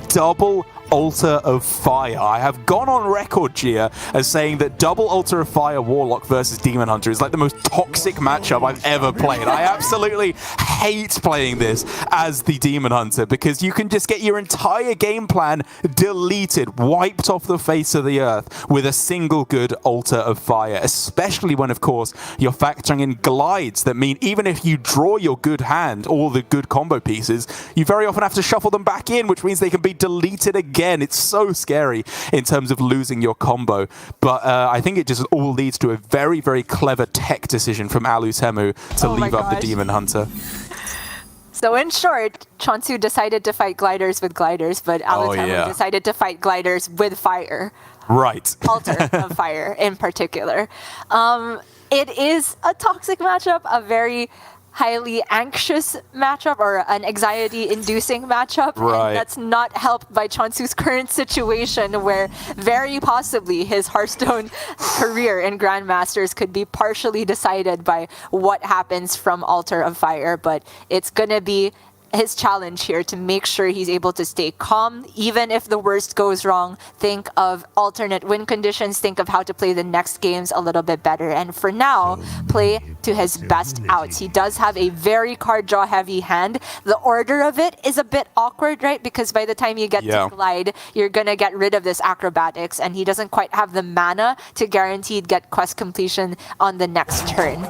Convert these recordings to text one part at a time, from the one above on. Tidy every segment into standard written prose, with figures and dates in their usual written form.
double Altar of Fire. I have gone on record, Gia, as saying that double Altar of Fire Warlock versus Demon Hunter is like the most toxic matchup I've ever played. I absolutely hate playing this as the Demon Hunter because you can just get your entire game plan deleted, wiped off the face of the earth with a single good Altar of Fire, especially when, of course, you're factoring in glides that mean even if you draw your good hand, all the good combo pieces, you very often have to shuffle them back in, which means they can be deleted again. It's so scary in terms of losing your combo. But I think it just all leads to a very, very clever tech decision from Alutemu to leave up the Demon Hunter. So in short, che0nsu decided to fight gliders with gliders, but Alutemu decided to fight gliders with fire. Right. Altar of Fire in particular. It is a toxic matchup, a very highly anxious matchup or an anxiety-inducing matchup. Right. And that's not helped by che0nsu's current situation where very possibly his Hearthstone career in Grandmasters could be partially decided by what happens from Altar of Fire. But it's going to be his challenge here to make sure he's able to stay calm, even if the worst goes wrong. Think of alternate win conditions, think of how to play the next games a little bit better. And for now, play to his best outs. He does have a very card draw heavy hand. The order of it is a bit awkward, right? Because by the time you get to glide, you're gonna get rid of this acrobatics, and he doesn't quite have the mana to guaranteed get quest completion on the next turn.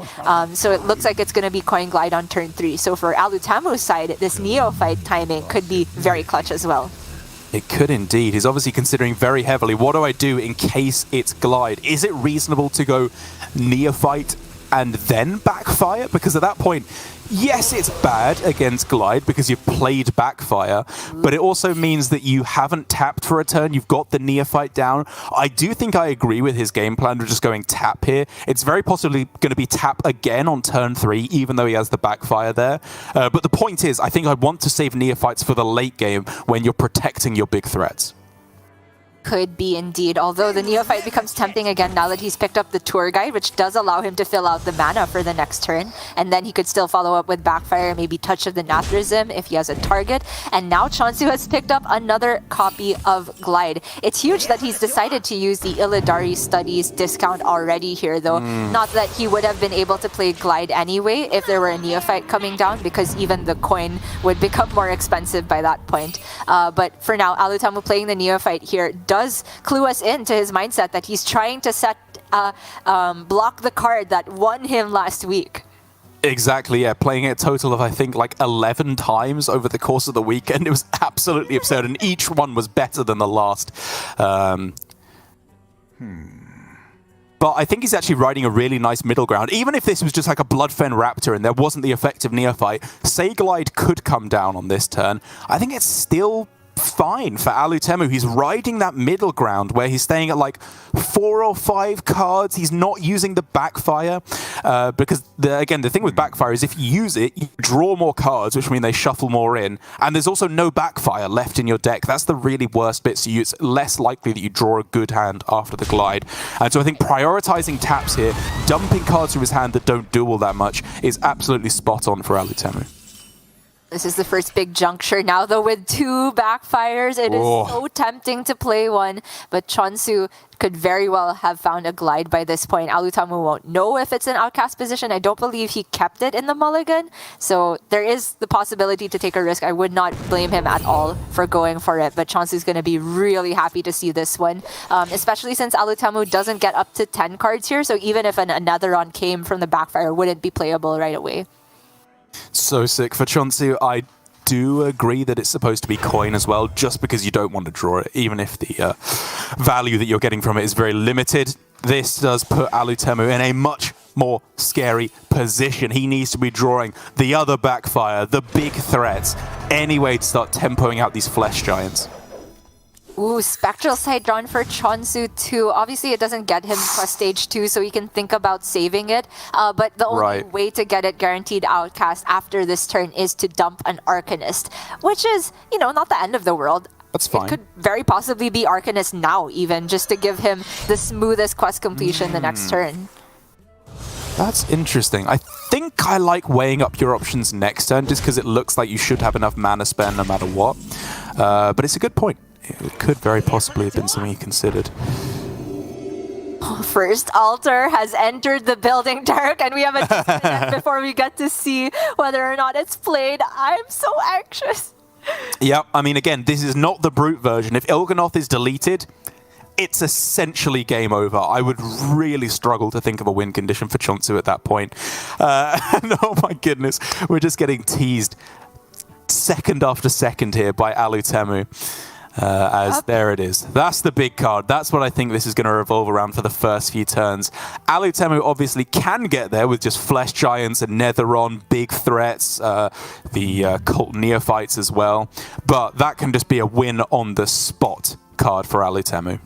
So it looks like it's gonna be coin glide on turn 3. So for Alutemu's side, this neophyte timing could be very clutch as well. It could indeed. He's obviously considering very heavily, what do I do in case it's glide? Is it reasonable to go neophyte and then backfire? Because at that point, yes, it's bad against glide because you've played backfire, but it also means that you haven't tapped for a turn. You've got the neophyte down. I do think I agree with his game plan of just going tap here. It's very possibly going to be tap again on turn 3, even though he has the backfire there. But the point is, I think I want to save neophytes for the late game when you're protecting your big threats. Could be indeed, although the neophyte becomes tempting again now that he's picked up the tour guide, which does allow him to fill out the mana for the next turn, and then he could still follow up with backfire, maybe touch of the Nathrazim if he has a target. And now che0nsu has picked up another copy of glide. It's huge that he's decided to use the Illidari studies discount already here, though. Not that he would have been able to play glide anyway if there were a neophyte coming down, because even the coin would become more expensive by that point. But for now, Alutemu playing the neophyte here does clue us into his mindset that he's trying to set block the card that won him last week. Exactly, yeah. Playing it a total of, I think, like 11 times over the course of the weekend. It was absolutely absurd, and each one was better than the last. But I think he's actually riding a really nice middle ground. Even if this was just like a Bloodfen Raptor and there wasn't the effective neophyte, say glide could come down on this turn. I think it's still fine for Alutemu. He's riding that middle ground where he's staying at like 4 or 5 cards. He's not using the backfire because, again, the thing with backfire is if you use it, you draw more cards, which mean they shuffle more in, and there's also no backfire left in your deck. That's the really worst bit, so it's less likely that you draw a good hand after the glide. And so I think prioritizing taps here, dumping cards from his hand that don't do all that much, is absolutely spot on for Alutemu. This is the first big juncture now, though, with 2 backfires. It is so tempting to play one, but che0nsu could very well have found a glide by this point. Alutemu won't know if it's an outcast position. I don't believe he kept it in the mulligan, so there is the possibility to take a risk. I would not blame him at all for going for it, but che0nsu is going to be really happy to see this one, especially since Alutemu doesn't get up to 10 cards here, so even if another on came from the backfire, wouldn't be playable right away. So sick for che0nsu. I do agree that it's supposed to be coin as well, just because you don't want to draw it, even if the value that you're getting from it is very limited. This does put Alutemu in a much more scary position. He needs to be drawing the other backfire, the big threats, anyway to start tempoing out these flesh giants. Ooh, Spectral Sight drawn for che0nsu too. Obviously, it doesn't get him quest stage 2, so he can think about saving it. But the only way to get it guaranteed outcast after this turn is to dump an Arcanist, which is, you know, not the end of the world. That's fine. It could very possibly be Arcanist now, even, just to give him the smoothest quest completion the next turn. That's interesting. I think I like weighing up your options next turn, just because it looks like you should have enough mana spend no matter what. But it's a good point. It could very possibly have been something he considered. First altar has entered the building, Derek, and we have a minute before we get to see whether or not it's played. I'm so anxious. Yeah, I mean, again, this is not the brute version. If Il'gynoth is deleted, it's essentially game over. I would really struggle to think of a win condition for che0nsu at that point. And oh my goodness, we're just getting teased second after second here by Alutemu. There it is. That's the big card. That's what I think this is going to revolve around for the first few turns. Alutemu obviously can get there with just Flesh Giants and Netheron, big threats, the Cult Neophytes as well. But that can just be a win on the spot card for Alutemu.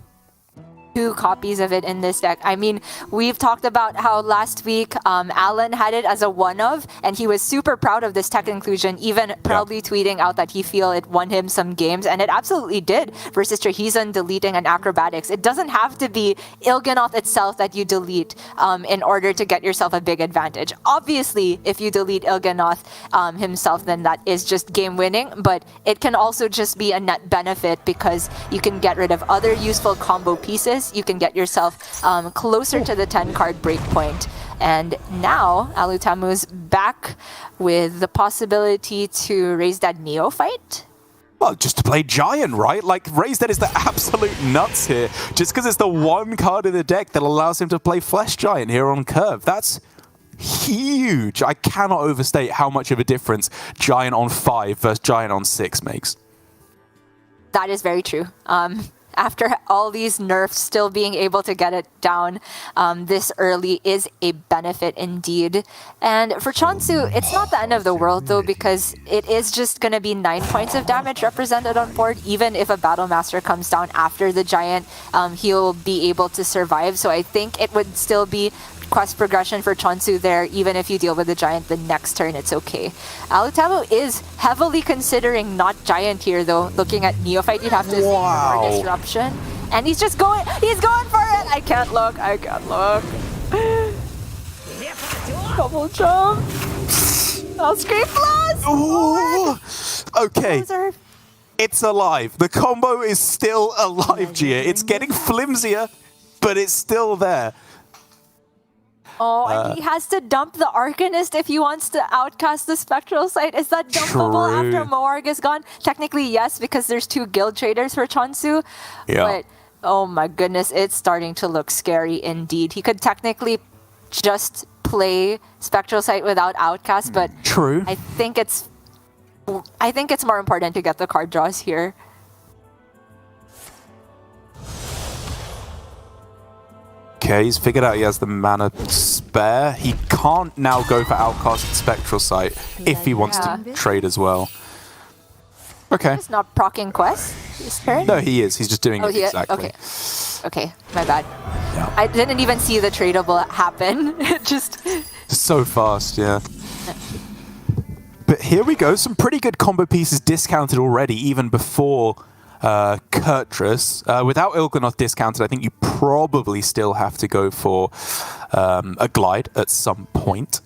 2 copies of it in this deck. I mean, we've talked about how last week Alan had it as a one-of, and he was super proud of this tech inclusion, even proudly tweeting out that he feel it won him some games, and it absolutely did versus che0nsu deleting and acrobatics. It doesn't have to be Il'gynoth itself that you delete in order to get yourself a big advantage. Obviously, if you delete Il'gynoth himself, then that is just game-winning, but it can also just be a net benefit because you can get rid of other useful combo pieces. You can get yourself closer to the 10-card breakpoint. And now, Alutemu's back with the possibility to raise that Neophyte. Well, just to play Giant, right? Like, Raise Dead is the absolute nuts here. Just because it's the one card in the deck that allows him to play Flesh Giant here on curve. That's huge. I cannot overstate how much of a difference Giant on 5 versus Giant on 6 makes. That is very true. After all these nerfs, still being able to get it down this early is a benefit indeed. And for che0nsu, it's not the end of the world though, because it is just going to be 9 points of damage represented on board. Even if a Battle Master comes down after the Giant, he'll be able to survive. So I think it would still be quest progression for che0nsu there. Even if you deal with the Giant the next turn, it's okay. Alutemu is heavily considering not Giant here though. Looking at Neophyte, you'd have to see more disruption. And he's just going, he's going for it! I can't look, I can't look. Double jump. Oh, Scream Blast! Ooh. Okay. It's alive. The combo is still alive, Gia. It's getting flimsier, but it's still there. Oh, and he has to dump the Arcanist if he wants to outcast the Spectral Sight. Is that dumpable after Moarg is gone? Technically, yes, because there's 2 guild traders for che0nsu. Yeah. But, oh my goodness, it's starting to look scary indeed. He could technically just play Spectral Sight without outcast, but true. I think it's more important to get the card draws here. Okay, he's figured out he has the mana spare. He can't now go for Outcast and Spectral Sight if he wants to trade as well. Okay. He's not proccing Quest this turn? No, he is. He's just doing it exactly. Okay. Okay, my bad. Yeah. I didn't even see the tradable happen. It just... So fast, yeah. But here we go. Some pretty good combo pieces discounted already, even before Kurtrus. Without Il'gynoth discounted, I think you probably still have to go for a Glide at some point.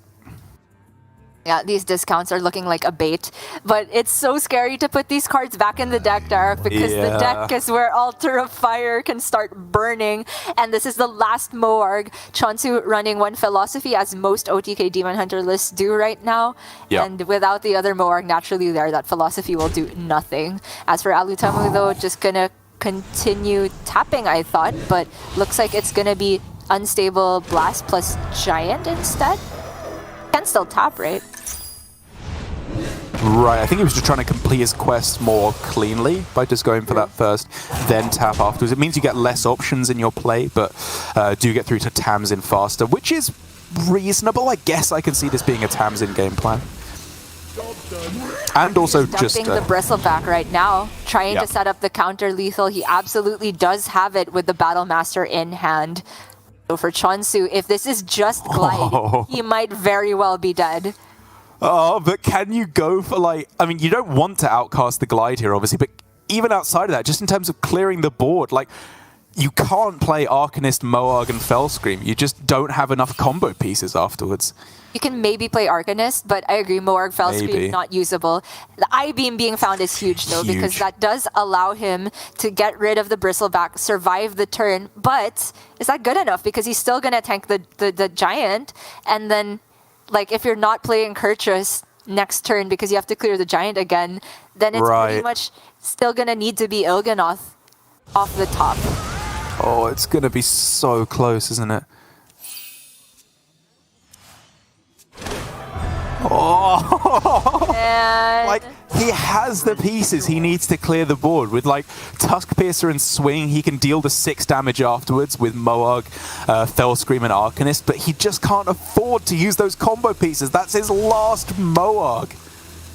Yeah, these discounts are looking like a bait, but it's so scary to put these cards back in the deck, Derek, because the deck is where Altar of Fire can start burning, and this is the last Moarg. che0nsu running one philosophy, as most OTK Demon Hunter lists do right now, and without the other Moarg naturally there, that philosophy will do nothing. As for Alutemu though, just gonna continue tapping, I thought, but looks like it's gonna be Unstable Blast plus Giant instead. Can still tap, right? Right, I think he was just trying to complete his quest more cleanly by just going for that first, then tap afterwards. It means you get less options in your play, but do get through to Tamsin faster, which is reasonable. I guess I can see this being a Tamsin game plan. And also just... Dumping the Bristleback right now, trying to set up the counter-lethal. He absolutely does have it with the Battle Master in hand. So for che0nsu, if this is just Glide, he might very well be dead. Oh, but can you go for like... I mean, you don't want to outcast the Glide here, obviously, but even outside of that, just in terms of clearing the board, like, you can't play Arcanist, Moarg, and Fellscream. You just don't have enough combo pieces afterwards. You can maybe play Arcanist, but I agree, Moarg, Fellscream, not usable. The I-Beam being found is huge, though, because that does allow him to get rid of the Bristleback, survive the turn, but is that good enough? Because he's still going to tank the Giant, and then, like, if you're not playing Kurtrus next turn because you have to clear the Giant again, then it's pretty much still going to need to be Il'gynoth off the top. Oh, it's going to be so close, isn't it? Oh! And like, he has the pieces he needs to clear the board. With, like, Tusk Piercer and Swing, he can deal the 6 damage afterwards with Moarg, Fellscream, and Arcanist, but he just can't afford to use those combo pieces. That's his last Moarg.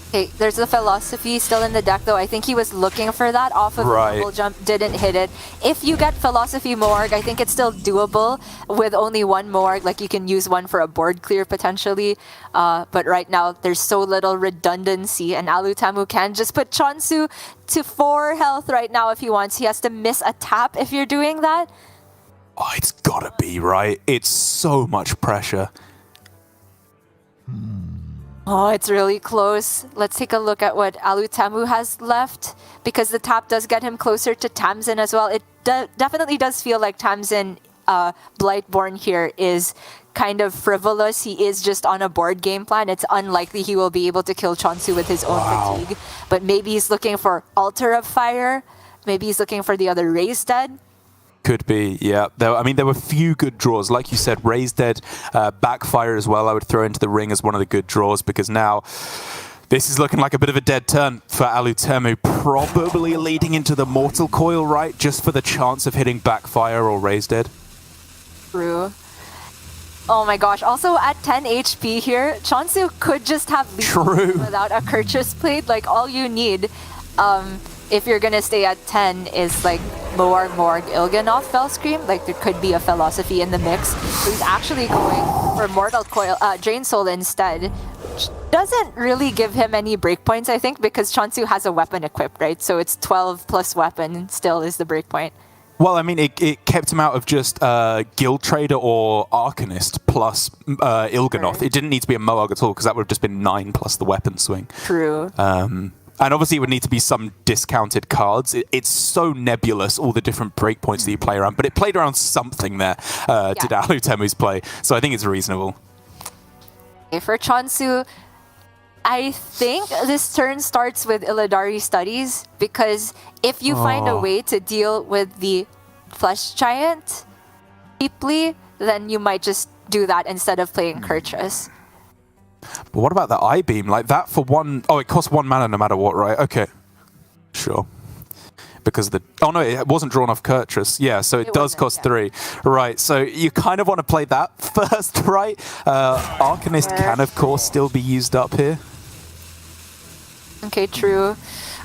Okay, there's the Philosophy still in the deck, though. I think he was looking for that off of the double jump, didn't hit it. If you get Philosophy Moarg, I think it's still doable with only one Moarg. Like, you can use one for a board clear, potentially. But right now, there's so little redundancy, and Alutemu can just put che0nsu to 4 health right now if he wants. He has to miss a tap if you're doing that. Oh, it's gotta be, right? It's so much pressure. Oh, it's really close. Let's take a look at what Alutemu has left, because the tap does get him closer to Tamsin as well. It definitely does feel like Tamsin Blightborn here is kind of frivolous. He is just on a board game plan. It's unlikely he will be able to kill che0nsu with his own fatigue. But maybe he's looking for Altar of Fire. Maybe he's looking for the other Raised Dead. Could be, yeah. I mean, there were few good draws. Like you said, Raised Dead, Backfire as well, I would throw into the ring as one of the good draws, because now this is looking like a bit of a dead turn for Alutemu. Probably leading into the Mortal Coil, right? Just for the chance of hitting Backfire or Raised Dead. True. Oh my gosh. Also, at 10 HP here, che0nsu could just have lethal without a Kurtrus Plate. Like, all you need, if you're gonna stay at 10, is like Moarg, Il'gynoth, Fellscream. Like, there could be a Philosophy in the mix. So he's actually going for Mortal Coil, Drain Soul instead, which doesn't really give him any breakpoints, I think, because che0nsu has a weapon equipped, right? So it's 12 plus weapon still is the breakpoint. Well, I mean, it kept him out of just Guild Trader or Arcanist plus Il'gynoth. It didn't need to be a Moarg at all, because that would have just been 9 plus the weapon swing. True. And obviously it would need to be some discounted cards. It's so nebulous, all the different breakpoints that you play around, but it played around something there, did Alutemu's play. So I think it's reasonable. Okay, for che0nsu, I think this turn starts with Illidari Studies, because if you find a way to deal with the Flesh Giant cheaply, then you might just do that instead of playing Kurtrus. But what about the I-Beam? Like, that for 1... Oh, it costs 1 mana no matter what, right? Okay. Sure. Because the... Oh, no, it wasn't drawn off Kurtrus. Yeah, so it does cost 3. Right, so you kind of want to play that first, right? Arcanist can, of course, still be used up here. Okay, true.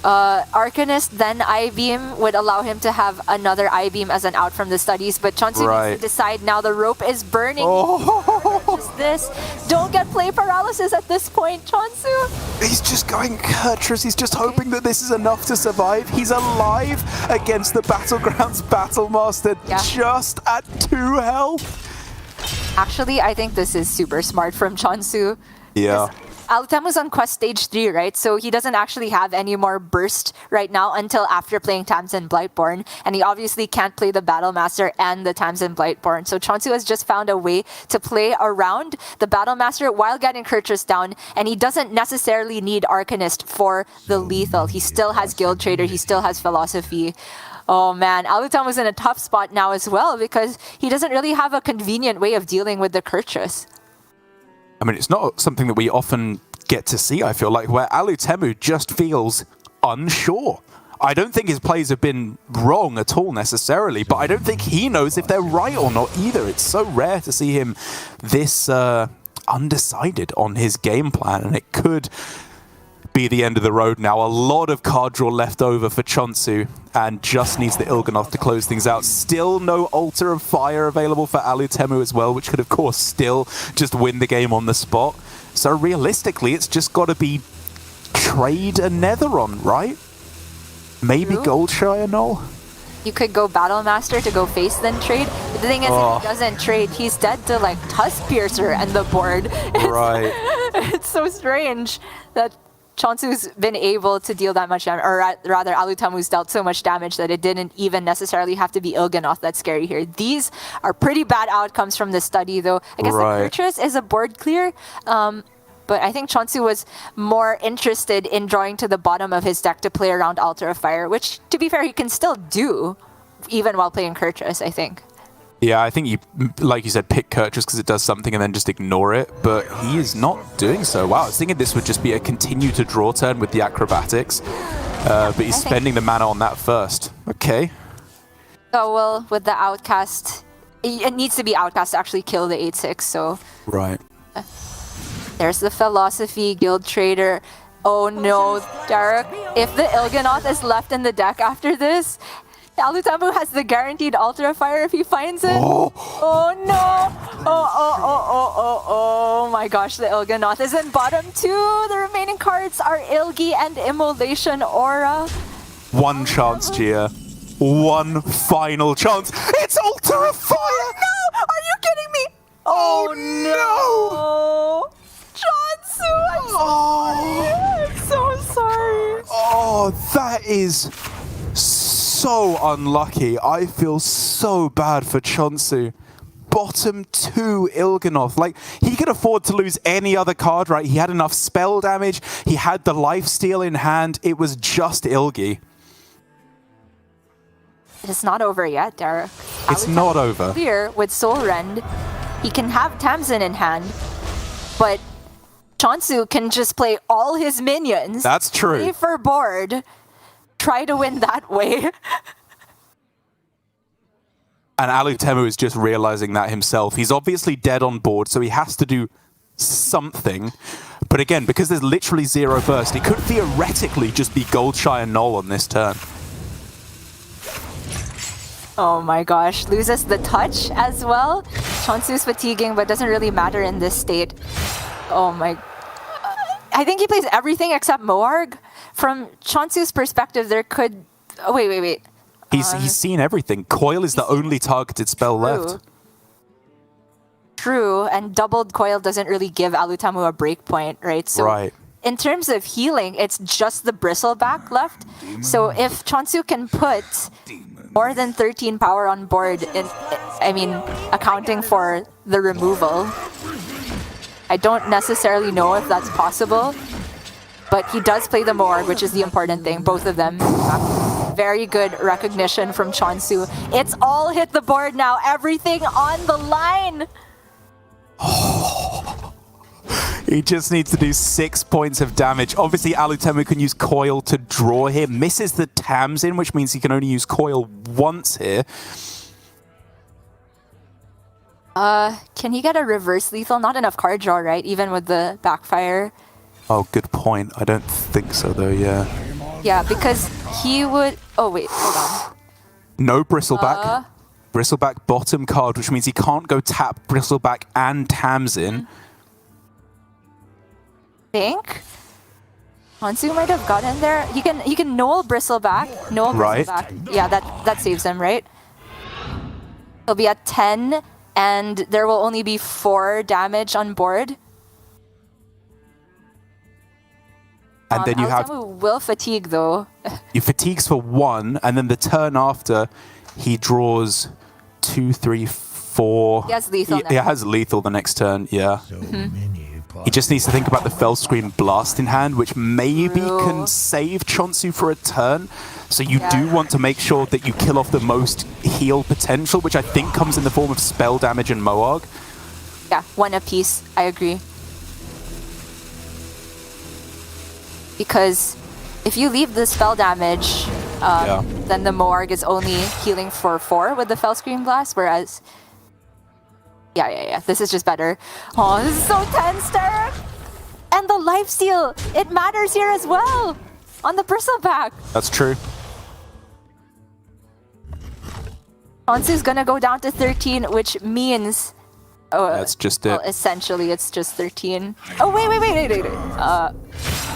Arcanist, then I-Beam would allow him to have another I-Beam as an out from the studies, but che0nsu needs to decide now. The rope is burning. Just this. Don't get play paralysis at this point, che0nsu. He's just going Kurtrus. He's just hoping that this is enough to survive. He's alive against the Battlegrounds Battlemaster just at 2 health. Actually, I think this is super smart from che0nsu. Yeah. Alutemu's on quest stage 3, right? So he doesn't actually have any more burst right now until after playing Tamsin Blightborn. And he obviously can't play the Battlemaster and the Tamsin Blightborn. So che0nsu has just found a way to play around the Battlemaster while getting Kurtrus down. And he doesn't necessarily need Arcanist for the lethal. He still has Guild Trader. He still has Philosophy. Oh man, Alutemu's in a tough spot now as well, because he doesn't really have a convenient way of dealing with the Kurtrus. I mean, it's not something that we often get to see, I feel like, where Alutemu just feels unsure. I don't think his plays have been wrong at all necessarily, but I don't think he knows if they're right or not either. It's so rare to see him this undecided on his game plan, and it could be the end of the road now. A lot of card draw left over for che0nsu, and just needs the Il'gynoth to close things out. Still no Altar of Fire available for Alutemu as well, which could of course still just win the game on the spot. So realistically, it's just got to be trade a Netheron, right? Maybe Goldshire Null? You could go Battle Master to go face then trade. But the thing is, if he doesn't trade, he's dead to like Tusk Piercer and the board. Right. It's so strange that che0nsu's been able to deal that much damage, or rather Alutemu's dealt so much damage that it didn't even necessarily have to be Il'gynoth that's scary here. These are pretty bad outcomes from the study though. I guess the Kurtrus is a board clear, but I think che0nsu was more interested in drawing to the bottom of his deck to play around Altar of Fire, which to be fair he can still do even while playing Kurtrus, I think. Yeah, I think you, like you said, pick Kurtrus because it does something and then just ignore it, but he is not doing so. Wow, I was thinking this would just be a continue to draw turn with the acrobatics, but he's spending the mana on that first. Okay. So, well, with the Outcast, it needs to be Outcast to actually kill the 8/6, so... Right. There's the Philosophy, Guild Trader. Oh no, Derek, if the Il'gynoth is left in the deck after this, Alutemu has the guaranteed Altar of Fire if he finds it. Oh no! Oh my gosh, the Il'gynoth is in bottom 2. The remaining cards are Ilgi and Immolation Aura. One chance, Gia. One final chance. It's Altar of Fire! Oh no! Are you kidding me? Oh no! che0nsu, I'm so sorry. Oh, that is so unlucky. I feel so bad for che0nsu. Bottom 2 Il'gynoth. Like, he could afford to lose any other card, right? He had enough spell damage. He had the lifesteal in hand. It was just Ilgi. It's not over yet, Derek. It's not over. Clear with Soul Rend. He can have Tamsin in hand, but che0nsu can just play all his minions. That's true. Play for board. Try to win that way. And Alutemu is just realizing that himself. He's obviously dead on board, so he has to do something. But again, because there's literally 0 burst, it could theoretically just be Goldshire Null on this turn. Oh my gosh, loses the touch as well. che0nsu's fatiguing, but doesn't really matter in this state. Oh my... I think he plays everything except Moarg. From che0nsu's perspective, there could... Oh, wait. He's seen everything. Coil is the only targeted spell left. True, and doubled Coil doesn't really give Alutemu a breakpoint, right? So in terms of healing, it's just the Bristleback left. So if che0nsu can put more than 13 power on board, accounting for the removal, I don't necessarily know if that's possible, but he does play the Moarg, which is the important thing. Both of them. Very good recognition from che0nsu. It's all hit the board now. Everything on the line. He just needs to do 6 points of damage. Obviously, Alutemu can use Coil to draw here. Misses the Tamsin, which means he can only use Coil once here. Can he get a reverse lethal? Not enough card draw, right? Even with the backfire. Oh, good point. I don't think so, though, yeah. Yeah, because he would... Oh, wait, hold on. No Bristleback. Bristleback bottom card, which means he can't go tap Bristleback and Tamsin. I think che0nsu might have gotten there. He can null Bristleback. Null Bristleback. Yeah, that saves him, right? He'll be at 10, and there will only be 4 damage on board. And then you Alutemu will fatigue though. He fatigues for 1, and then the turn after, he draws 2, 3, 4. He has lethal. He has lethal the next turn, yeah. He just needs to think about the Fellscream Blast in hand, which maybe can save che0nsu for a turn. So you do want to make sure that you kill off the most heal potential, which I think comes in the form of spell damage and Moarg. Yeah, 1 apiece. I agree. Because if you leave the spell damage, then the Moarg is only healing for 4 with the Fellscream Blast, whereas... Yeah. This is just better. Oh, this is so tense, Derek! And the lifesteal! It matters here as well! On the Bristleback! That's true. che0nsu's gonna go down to 13, which means... Oh, that's just it. Well, essentially, it's just 13. Oh, wait.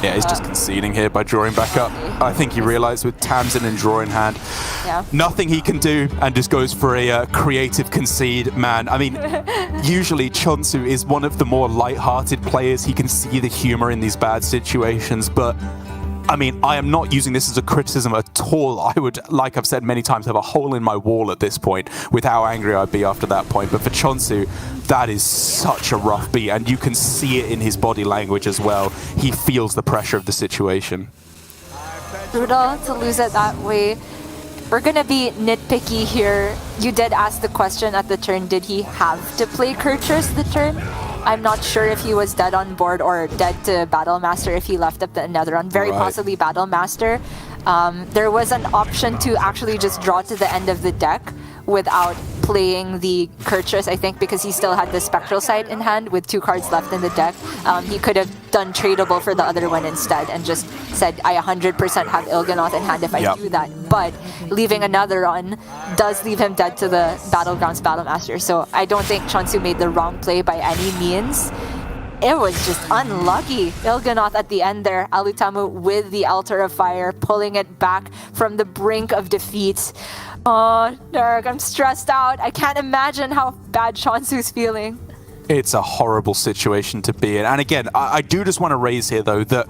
Yeah, he's just conceding here by drawing back up. I think he realized with Tamsin and draw in hand, nothing he can do, and just goes for a creative concede. Man, I mean, usually che0nsu is one of the more light-hearted players. He can see the humor in these bad situations, but I mean, I am not using this as a criticism at all. I would, like I've said many times, have a hole in my wall at this point with how angry I'd be after that point. But for che0nsu, that is such a rough beat, and you can see it in his body language as well. He feels the pressure of the situation. Brutal to lose it that way. We're going to be nitpicky here. You did ask the question at the turn, did he have to play che0nsu the turn? I'm not sure if he was dead on board or dead to Battle Master if he left up the another one. Very possibly Battle Master. There was an option to actually just draw to the end of the deck without playing the che0nsu, I think, because he still had the Spectral Sight in hand with 2 cards left in the deck. He could have done tradable for the other one instead and just said, I 100% have Il'gynoth in hand if I do that. But leaving another on does leave him dead to the Battlegrounds Battle Master. So I don't think che0nsu made the wrong play by any means. It was just unlucky. Il'gynoth at the end there. Alutemu with the Altar of Fire, pulling it back from the brink of defeat. Oh, Derek, I'm stressed out. I can't imagine how bad che0nsu's feeling. It's a horrible situation to be in. And again, I do just want to raise here, though, that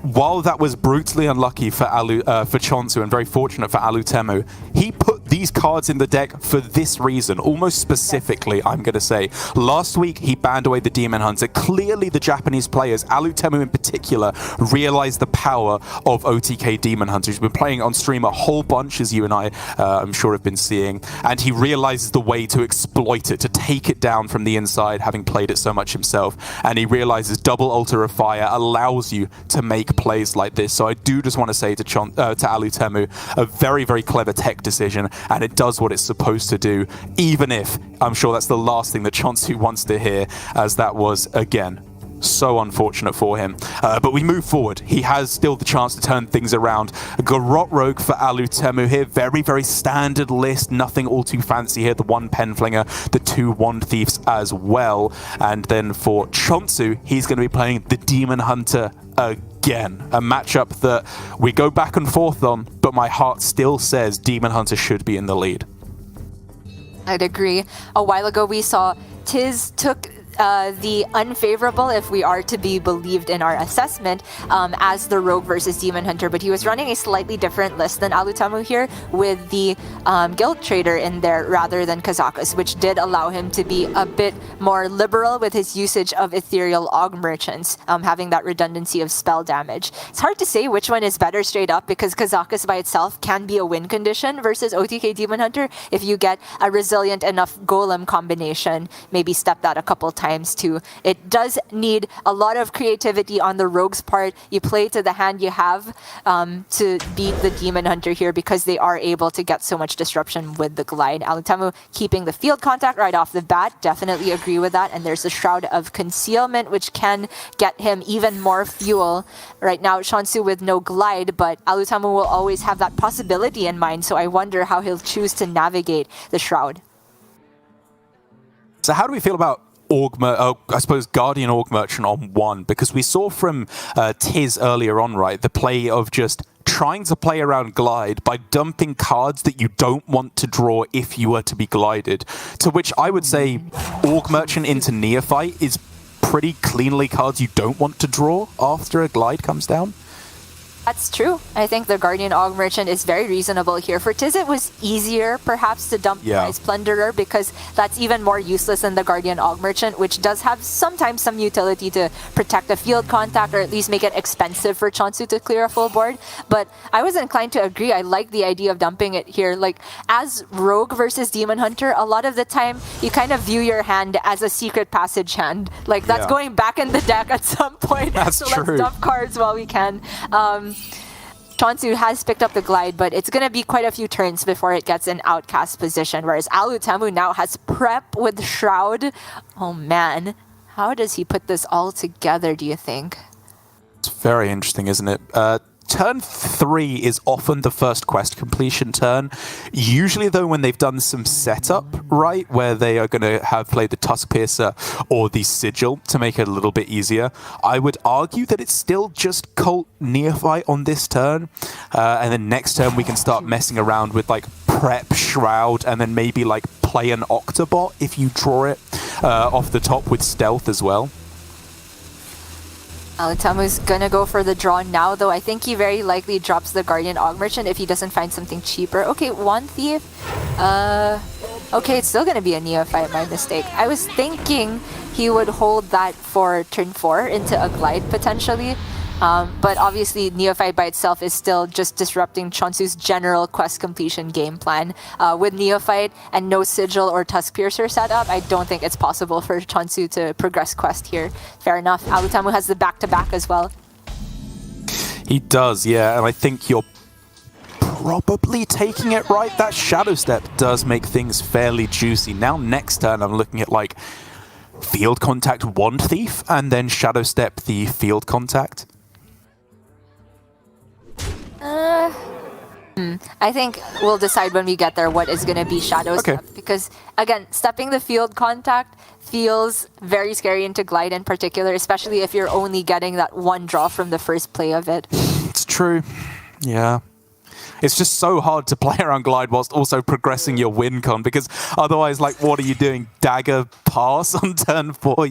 while that was brutally unlucky for che0nsu and very fortunate for Alutemu, he put these cards in the deck for this reason, almost specifically, I'm going to say. Last week, he banned away the Demon Hunter. Clearly, the Japanese players, Alutemu in particular, realized the power of OTK Demon Hunter. He's been playing on stream a whole bunch, as you and I'm sure have been seeing, and he realizes the way to exploit it, to take it down from the inside, having played it so much himself. And he realizes double Altar of Fire allows you to make plays like this. So I do just want to say to Alutemu, a very, very clever tech decision, and it does what it's supposed to do, even if I'm sure that's the last thing that che0nsu wants to hear, as that was, again, so unfortunate for him. But we move forward. He has still the chance to turn things around. Garrote Rogue for Alutemu here. Very, very standard list. Nothing all too fancy here. The 1 Penflinger, the 2 Wand Thieves as well. And then for che0nsu, he's going to be playing the Demon Hunter again. A matchup that we go back and forth on, but my heart still says Demon Hunter should be in the lead. I'd agree. A while ago, we saw Tiz took the unfavorable, if we are to be believed in our assessment, as the Rogue versus Demon Hunter, but he was running a slightly different list than Alutemu here with the Guild Trader in there rather than Kazakus, which did allow him to be a bit more liberal with his usage of Ethereal Aug Merchants, having that redundancy of spell damage. It's hard to say which one is better straight up, because Kazakus by itself can be a win condition versus OTK Demon Hunter if you get a resilient enough golem combination, maybe step that a couple times too. It does need a lot of creativity on the Rogue's part. You play to the hand you have to beat the Demon Hunter here, because they are able to get so much disruption with the Glide. Alutemu keeping the field contact right off the bat, definitely agree with that. And there's the Shroud of Concealment, which can get him even more fuel. Right now, che0nsu with no Glide, but Alutemu will always have that possibility in mind, so I wonder how he'll choose to navigate the Shroud. So how do we feel about I suppose Guardian Aug Merchant on 1, because we saw from Tiz earlier on, right, the play of just trying to play around Glide by dumping cards that you don't want to draw if you were to be glided, to which I would say Aug Merchant into Neophyte is pretty cleanly cards you don't want to draw after a Glide comes down. That's true. I think the Guardian Aug Merchant is very reasonable here. For Tiz, it was easier perhaps to dump Prize Plunderer, because that's even more useless than the Guardian Aug Merchant, which does have sometimes some utility to protect a field contact, or at least make it expensive for che0nsu to clear a full board. But I was inclined to agree. I like the idea of dumping it here. Like, as Rogue versus Demon Hunter, a lot of the time you kind of view your hand as a secret passage hand. Like, that's going back in the deck at some point. That's so true. Let's dump cards while we can. che0nsu has picked up the Glide, but it's going to be quite a few turns before it gets in outcast position, whereas Alutemu now has Prep with Shroud. Oh man, how does he put this all together, do you think? It's very interesting, isn't it? turn 3 is often the first quest completion turn. Usually, though, when they've done some setup, right, where they are going to have played the Tusk Piercer or the Sigil to make it a little bit easier, I would argue that it's still just Cult Neophyte on this turn. And then next turn, we can start messing around with, like, Prep Shroud and then maybe, like, play an Octobot if you draw it off the top with Stealth as well. Alutemu's gonna go for the draw now, though I think he very likely drops the Guardian Og Merchant if he doesn't find something cheaper. Okay, one Thief. Okay, it's still gonna be a Neophyte, my mistake. I was thinking he would hold that for turn 4 into a Glide, potentially. But obviously, Neophyte by itself is still just disrupting che0nsu's general quest completion game plan. With Neophyte and no Sigil or Tusk Piercer setup, I don't think it's possible for che0nsu to progress quest here. Fair enough. Alutemu has the back-to-back as well. He does, yeah, and I think you're probably taking it right. That Shadow Step does make things fairly juicy. Now, next turn, I'm looking at, like, Field Contact 1 Thief, and then Shadow Step the Field Contact. I think we'll decide when we get there what is going to be Shadow Step. Because, again, stepping the Field Contact feels very scary into Glide in particular, especially if you're only getting that one draw from the first play of it. It's true. Yeah. It's just so hard to play around Glide whilst also progressing your win con, because otherwise, like, what are you doing? Dagger pass on turn 4?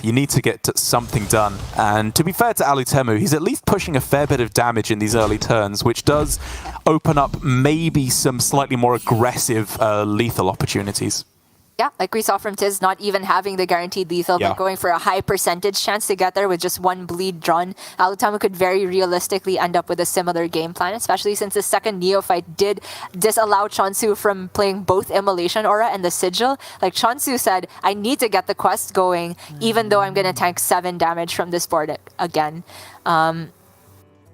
You need to get something done. And to be fair to Alutemu, he's at least pushing a fair bit of damage in these early turns, which does open up maybe some slightly more aggressive lethal opportunities. Yeah, like we saw from Tiz, not even having the guaranteed lethal, but going for a high percentage chance to get there with just one bleed drawn. Alutemu could very realistically end up with a similar game plan, especially since the second Neophyte did disallow che0nsu from playing both Immolation Aura and the Sigil. Like, che0nsu said, I need to get the quest going, even though I'm going to tank 7 damage from this board again.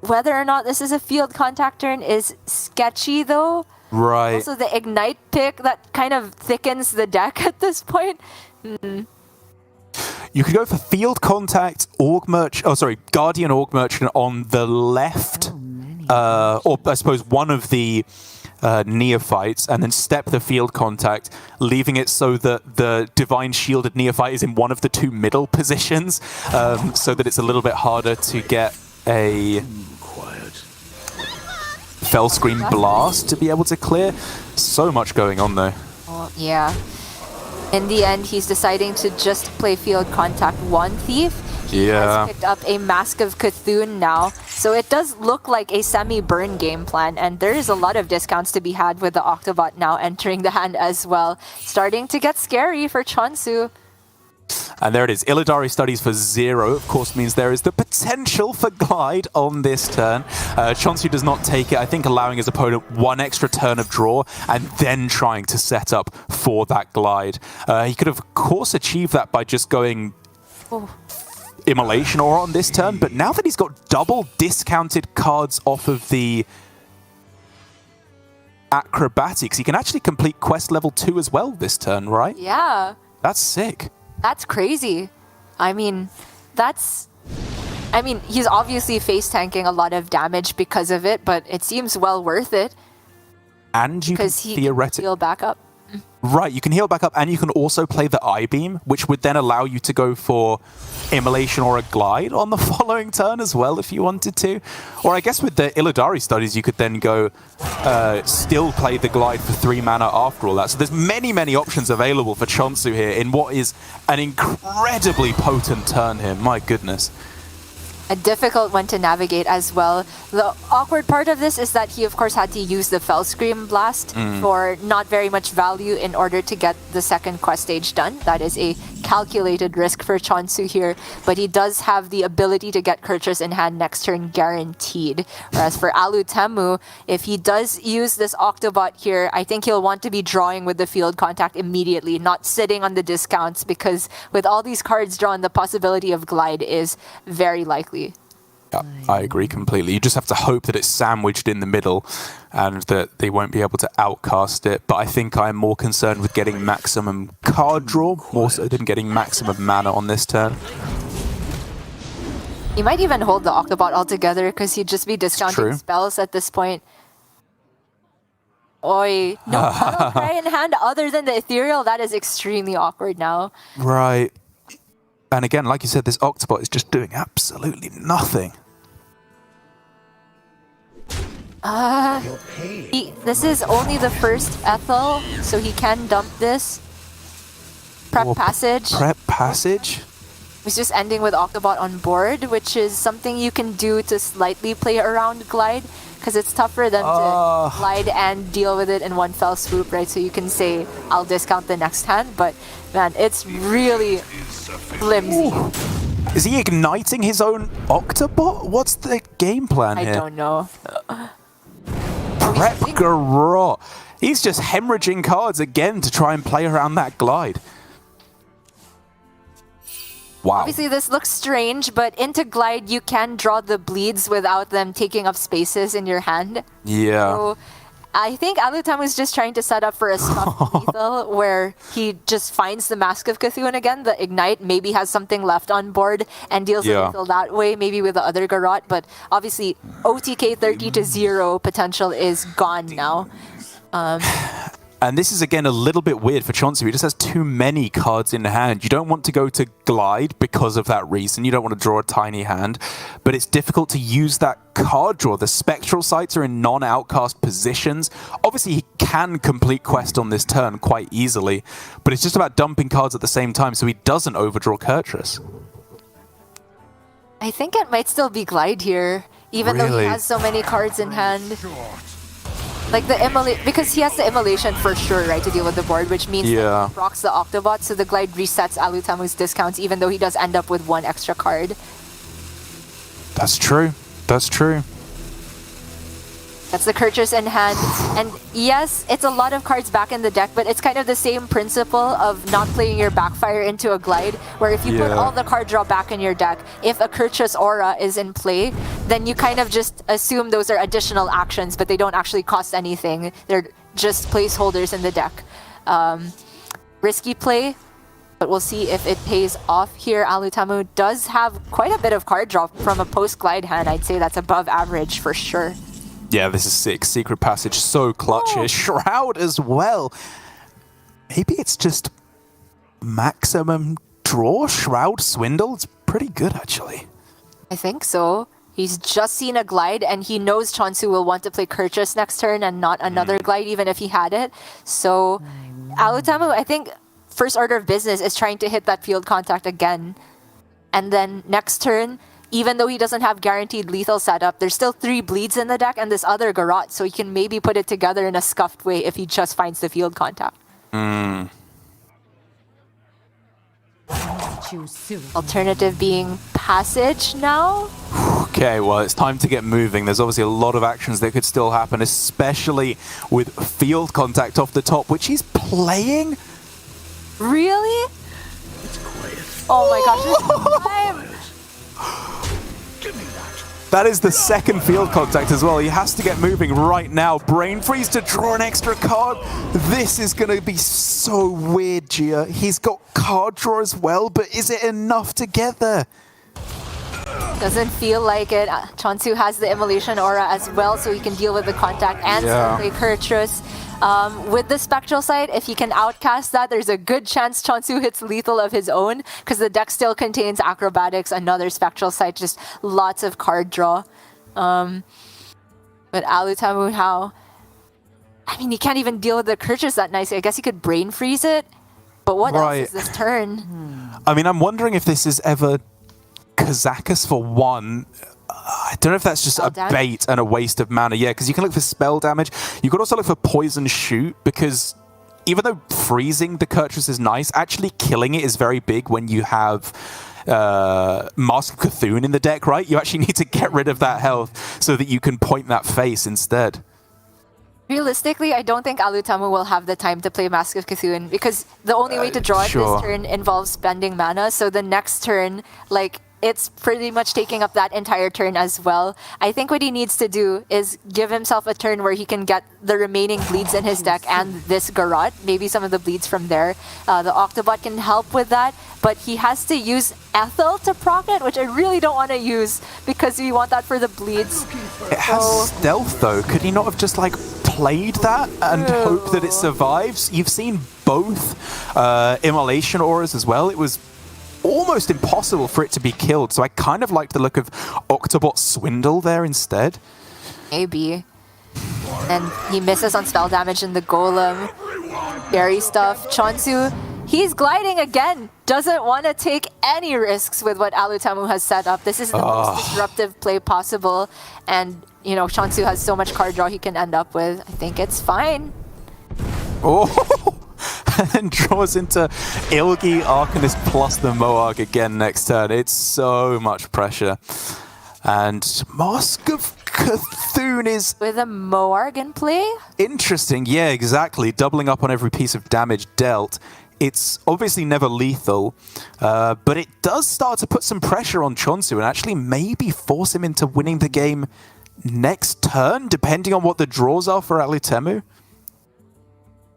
Whether or not this is a Field Contact turn is sketchy, though. Right. Also, the Ignite pick, that kind of thickens the deck at this point. You could go for Field Contact, Guardian Org Merchant on the left, or I suppose one of the Neophytes, and then step the Field Contact, leaving it so that the Divine Shielded Neophyte is in one of the 2 middle positions, so that it's a little bit harder to get a Fell Screen Blast to be able to clear. So much going on, though. Oh, yeah. In the end, he's deciding to just play Field Contact 1 Thief. He has picked up a Mask of Cthulhu now, so it does look like a semi-burn game plan, and there is a lot of discounts to be had with the Octobot now entering the hand as well. Starting to get scary for che0nsu. And there it is. Illidari Studies for 0, of course, means there is the potential for Glide on this turn. che0nsu does not take it, I think allowing his opponent 1 extra turn of draw and then trying to set up for that Glide. He could, of course, achieve that by just going Immolation Aura on this turn, but now that he's got double discounted cards off of the Acrobatics, he can actually complete quest level 2 as well this turn, right? Yeah. That's sick. That's crazy. I mean, he's obviously face tanking a lot of damage because of it, but it seems well worth it. And you can theoretically heal back up. Right, you can heal back up, and you can also play the I-Beam, which would then allow you to go for Immolation or a Glide on the following turn as well, if you wanted to. Or I guess with the Illidari Studies, you could then go still play the Glide for 3 mana after all that. So there's many, many options available for che0nsu here in what is an incredibly potent turn here. My goodness. A difficult one to navigate as well. The awkward part of this is that he, of course, had to use the Fell Scream Blast for not very much value in order to get the second quest stage done. That is a calculated risk for che0nsu here, but he does have the ability to get Kurtrus in hand next turn guaranteed. Whereas for Alutemu, if he does use this Octobot here, I think he'll want to be drawing with the Field Contact immediately, not sitting on the discounts, because with all these cards drawn, the possibility of Glide is very likely. Yeah, I agree completely. You just have to hope that it's sandwiched in the middle and that they won't be able to outcast it. But I think I'm more concerned with getting maximum card draw, more so than getting maximum mana on this turn. He might even hold the Octobot altogether because he'd just be discounting spells at this point. Oi, no Puddle Cry in hand other than the Ethereal. That is extremely awkward now. Right. And again, like you said, this Octobot is just doing absolutely nothing. This is only the first Ethel, so he can dump this. Prep Passage. Prep Passage? He's just ending with Octobot on board, which is something you can do to slightly play around Glide, because it's tough for them to glide and deal with it in one fell swoop, right? So you can say, I'll discount the next hand, but man, it's really flimsy. Ooh. Is he igniting his own Octobot? What's the game plan here? I don't know. Prep Garrot. He's just hemorrhaging cards again to try and play around that Glide. Wow. Obviously, this looks strange, but into Glide, you can draw the bleeds without them taking up spaces in your hand. Yeah. So I think Alutemu is just trying to set up for a scuffed lethal where he just finds the Mask of Cthulhu again. The Ignite maybe has something left on board and deals the lethal that way, maybe with the other Garrot. But obviously, OTK 30-0 potential is gone now. And this is, again, a little bit weird for che0nsu. He just has too many cards in hand. You don't want to go to Glide because of that reason. You don't want to draw a tiny hand. But it's difficult to use that card draw. The Spectral Sights are in non-outcast positions. Obviously, he can complete Quest on this turn quite easily. But it's just about dumping cards at the same time so he doesn't overdraw che0nsu. I think it might still be Glide here, even though he has so many cards in hand. Like the because he has the Immolation for sure, right, to deal with the board, which means that he rocks the Octobot, so the Glide resets Alutemu's discounts, even though he does end up with one extra card. That's true. That's true. That's the che0nsu in hand. And yes, it's a lot of cards back in the deck, but it's kind of the same principle of not playing your Backfire into a Glide, where if you put all the card draw back in your deck, if a che0nsu's Aura is in play, then you kind of just assume those are additional actions, but they don't actually cost anything. They're just placeholders in the deck. Risky play, but we'll see if it pays off here. Alutemu does have quite a bit of card draw from a post-Glide hand. I'd say that's above average for sure. Yeah, this is sick. Secret Passage, so clutch here. Shroud as well. Maybe it's just maximum draw? Shroud Swindle? It's pretty good, actually. I think so. He's just seen a Glide, and he knows che0nsu will want to play che0nsu next turn and not another Glide, even if he had it. So, Alutemu, I think, first order of business is trying to hit that field contact again. And then next turn, even though he doesn't have guaranteed lethal setup, there's still 3 bleeds in the deck and this other Garrot, so he can maybe put it together in a scuffed way if he just finds the field contact. Alternative being Passage now? Okay, well, it's time to get moving. There's obviously a lot of actions that could still happen, especially with field contact off the top, which he's playing. Really? It's quiet. Oh my gosh, this time! That is the second field contact as well. He has to get moving right now. Brain Freeze to draw an extra card. This is going to be so weird, Gia. He's got card draw as well, but is it enough to get there? Doesn't feel like it. che0nsu has the Immolation Aura as well, so he can deal with the contact and still play che0nsu. With the Spectral Sight, if he can outcast that, there's a good chance che0nsu hits lethal of his own, because the deck still contains Acrobatics, another Spectral Sight, just lots of card draw. But Alutemu, how? I mean, he can't even deal with the che0nsu that nicely. I guess he could Brain Freeze it, but what else is this turn? I mean, I'm wondering if this is ever Kazakus for 1. I don't know if that's just a bait and a waste of mana. Yeah, because you can look for spell damage. You could also look for Poison Shoot, because even though freezing the che0nsu is nice, actually killing it is very big when you have Mask of Cthulhu in the deck, right? You actually need to get rid of that health so that you can point that face instead. Realistically, I don't think Alutemu will have the time to play Mask of Cthulhu, because the only way to draw it this turn involves spending mana, so the next turn, like, it's pretty much taking up that entire turn as well. I think what he needs to do is give himself a turn where he can get the remaining bleeds in his deck and this Garrote, maybe some of the bleeds from there. The Octobot can help with that, but he has to use Ethel to proc it, which I really don't want to use because we want that for the bleeds. It has stealth though. Could he not have just like played that and hope that it survives? You've seen both Immolation Auras as well. It was almost impossible for it to be killed, so I kind of liked the look of Octobot Swindle there instead. Maybe. And he misses on spell damage in the Golem. Scary stuff. che0nsu, he's gliding again. Doesn't want to take any risks with what Alutemu has set up. This is the most disruptive play possible. And, you know, che0nsu has so much card draw he can end up with. I think it's fine. Oh! And draws into Ilgi, Arcanist plus the Moarg again next turn. It's so much pressure. And Mask of C'Thun is... with a Moarg in play? Interesting, yeah, exactly. Doubling up on every piece of damage dealt. It's obviously never lethal, but it does start to put some pressure on che0nsu and actually maybe force him into winning the game next turn, depending on what the draws are for Alutemu.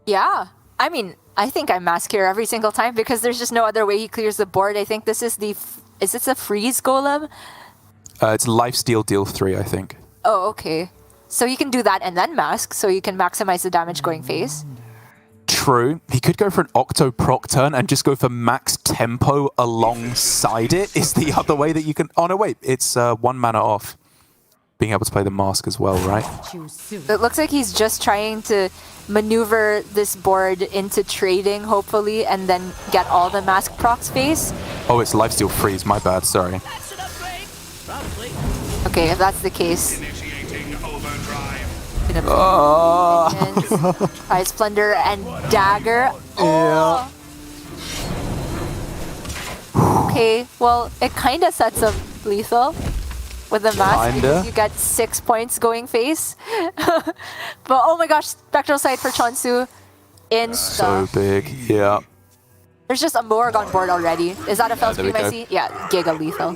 Yeah. I mean, I think I mask here every single time because there's just no other way he clears the board. I think this is the... is this a freeze golem? It's lifesteal deal 3, I think. Oh, okay. So you can do that and then mask, so you can maximize the damage going face. True. He could go for an Octo proc turn and just go for max tempo alongside it, is the other way that you can... oh, no, wait. It's 1 mana off. Being able to play the mask as well, right? It looks like he's just trying to maneuver this board into trading, hopefully, and then get all the mask procs face. Oh, it's lifesteal freeze. My bad. Sorry. Okay, if that's the case. Prize Plunder and Dagger. Yeah. Okay, well, it kind of sets up lethal with the mask because you get 6 points going face. But oh my gosh, Spectral Sight for che0nsu. So big, yeah. There's just a Moarg on board already. Is that a fell scream I see? Yeah, Giga lethal.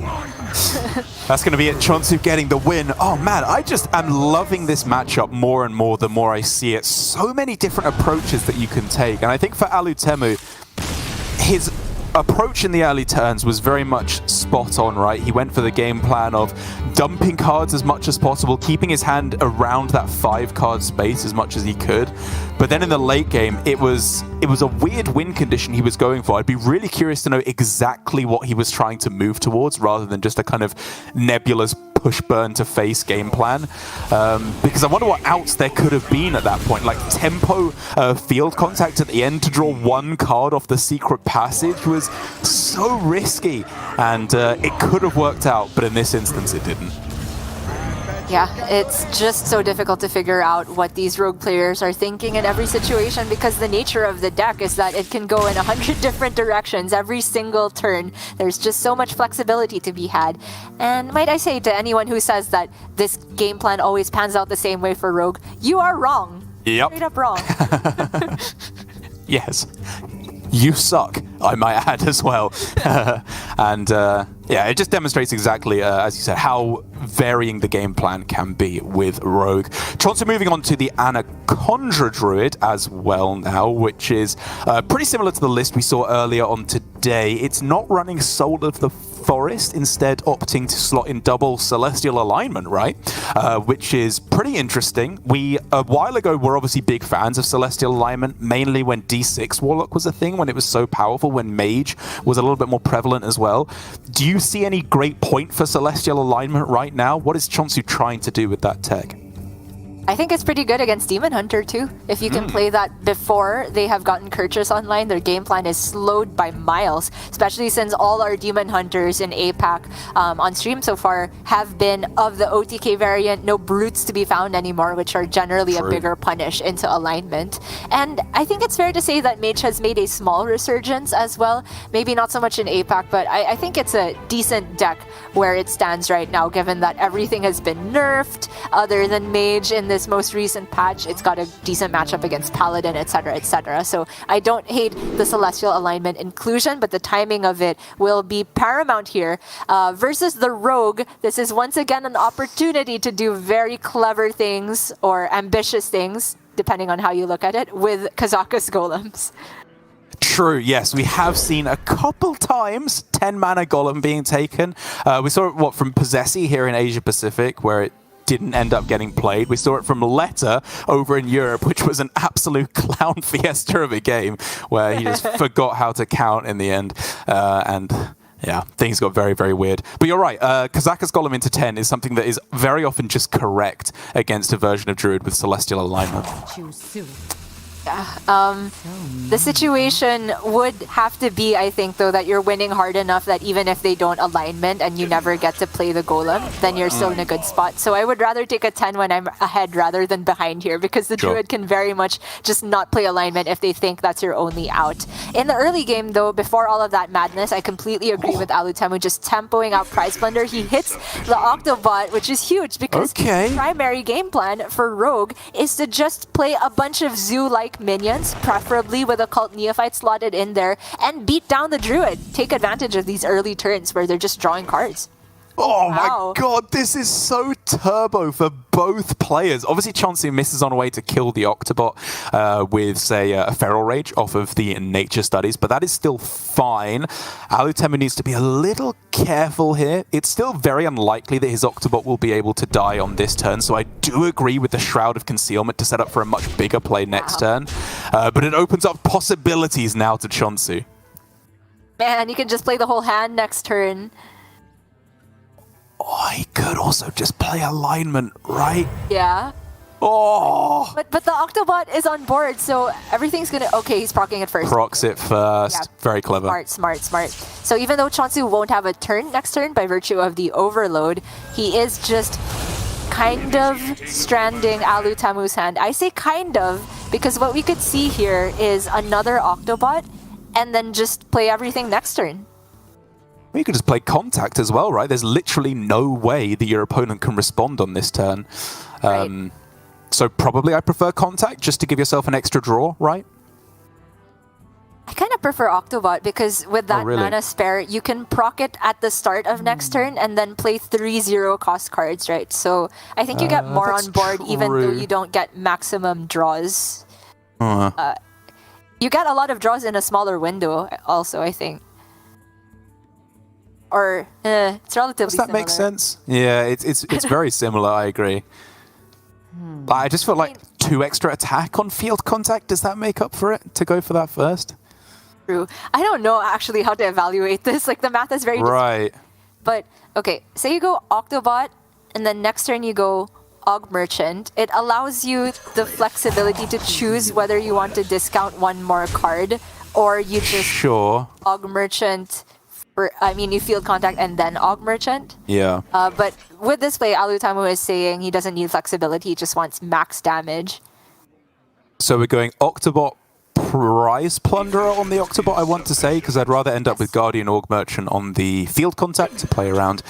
That's going to be it. che0nsu getting the win. Oh man, I just am loving this matchup more and more the more I see it. So many different approaches that you can take. And I think for Alutemu, his approach in the early turns was very much spot on, right? He went for the game plan of dumping cards as much as possible, keeping his hand around that 5-card space as much as he could. But then in the late game, it was a weird win condition he was going for. I'd be really curious to know exactly what he was trying to move towards rather than just a kind of nebulous push burn to face game plan, because I wonder what outs there could have been at that point. Like tempo field contact at the end to draw 1 card off the secret passage was so risky, and it could have worked out, but in this instance it didn't. Yeah, it's just so difficult to figure out what these rogue players are thinking in every situation because the nature of the deck is that it can go in 100 different directions every single turn. There's just so much flexibility to be had. And might I say to anyone who says that this game plan always pans out the same way for rogue, you are wrong. Yep. Straight up wrong. Yes. You suck, I might add as well. And yeah, it just demonstrates exactly, as you said, how varying the game plan can be with Rogue. che0nsu moving on to the Anaconda Druid as well now, which is pretty similar to the list we saw earlier on today. It's not running Soul of the Forest, instead opting to slot in double Celestial Alignment, right? Which is pretty interesting. We, a while ago, were obviously big fans of Celestial Alignment, mainly when D6 Warlock was a thing, when it was so powerful, when Mage was a little bit more prevalent as well. Do you see any great point for Celestial Alignment right now? What is che0nsu trying to do with that tech? I think it's pretty good against Demon Hunter too. If you can play that before they have gotten Kerchus online, their game plan is slowed by miles, especially since all our Demon Hunters in APAC on stream so far have been of the OTK variant, no brutes to be found anymore, which are generally a bigger punish into alignment. And I think it's fair to say that Mage has made a small resurgence as well. Maybe not so much in APAC, but I think it's a decent deck where it stands right now, given that everything has been nerfed other than Mage in this most recent patch, it's got a decent matchup against Paladin, etc., etc. So I don't hate the Celestial alignment inclusion, but the timing of it will be paramount here. Versus the Rogue, this is once again an opportunity to do very clever things or ambitious things, depending on how you look at it, with Kazakus Golems. True, yes. We have seen a couple times 10 mana Golem being taken. We saw it, from Possessi here in Asia Pacific, where it didn't end up getting played. We saw it from Letta over in Europe, which was an absolute clown fiesta of a game, where he just forgot how to count in the end. And yeah, things got very, very weird. But you're right, Kazakus Golem into 10 is something that is very often just correct against a version of Druid with Celestial alignment. The situation would have to be, I think, though, that you're winning hard enough that even if they don't alignment and you never get to play the Golem, then you're still in a good spot. So I would rather take a 10 when I'm ahead rather than behind here, because the Druid can very much just not play alignment if they think that's your only out. In the early game, though, before all of that madness, I completely agree with Alutemu just tempoing out Prize Plunder. He hits the Octobot, which is huge, because the primary game plan for Rogue is to just play a bunch of zoo-like minions, preferably with a Cult Neophyte slotted in there, and beat down the Druid. Take advantage of these early turns where they're just drawing cards. Oh my god, this is so turbo for both players. Obviously, che0nsu misses on a way to kill the Octobot with, say, a Feral Rage off of the Nature Studies, but that is still fine. Alutemu needs to be a little careful here. It's still very unlikely that his Octobot will be able to die on this turn, so I do agree with the Shroud of Concealment to set up for a much bigger play next turn. But it opens up possibilities now to che0nsu. Man, you can just play the whole hand next turn. Oh, he could also just play alignment, right? Yeah. Oh! But the Octobot is on board, so everything's gonna... Okay, he's proccing it first. Procs it first. Yeah. Very clever. Smart. So even though che0nsu won't have a turn next turn by virtue of the Overload, he is just kind of stranding Alutemu's hand. I say kind of, because what we could see here is another Octobot, and then just play everything next turn. You could just play Contact as well, right? There's literally no way that your opponent can respond on this turn. Right. So probably I prefer Contact, just to give yourself an extra draw, right? I kind of prefer Octobot, because with that mana spare, you can proc it at the start of next turn and then play 3 0-cost cards, right? So I think you get more on board even though you don't get maximum draws. You get a lot of draws in a smaller window also, I think. Or it's relatively similar. Does that make sense? Yeah, it's very similar, I agree. I just felt like 2 extra attack on field contact. Does that make up for it to go for that first? True. I don't know actually how to evaluate this. Like, the math is very right. But okay, say you go Octobot and then next turn you go Og Merchant. It allows you the flexibility to choose whether you want to discount one more card or you just Og Merchant. You field contact and then Og Merchant. Yeah. But with this play, Alutemu is saying he doesn't need flexibility, he just wants max damage. So we're going Octobot Prize Plunderer on the Octobot, I want to say, because I'd rather end up with Guardian Og Merchant on the field contact to play around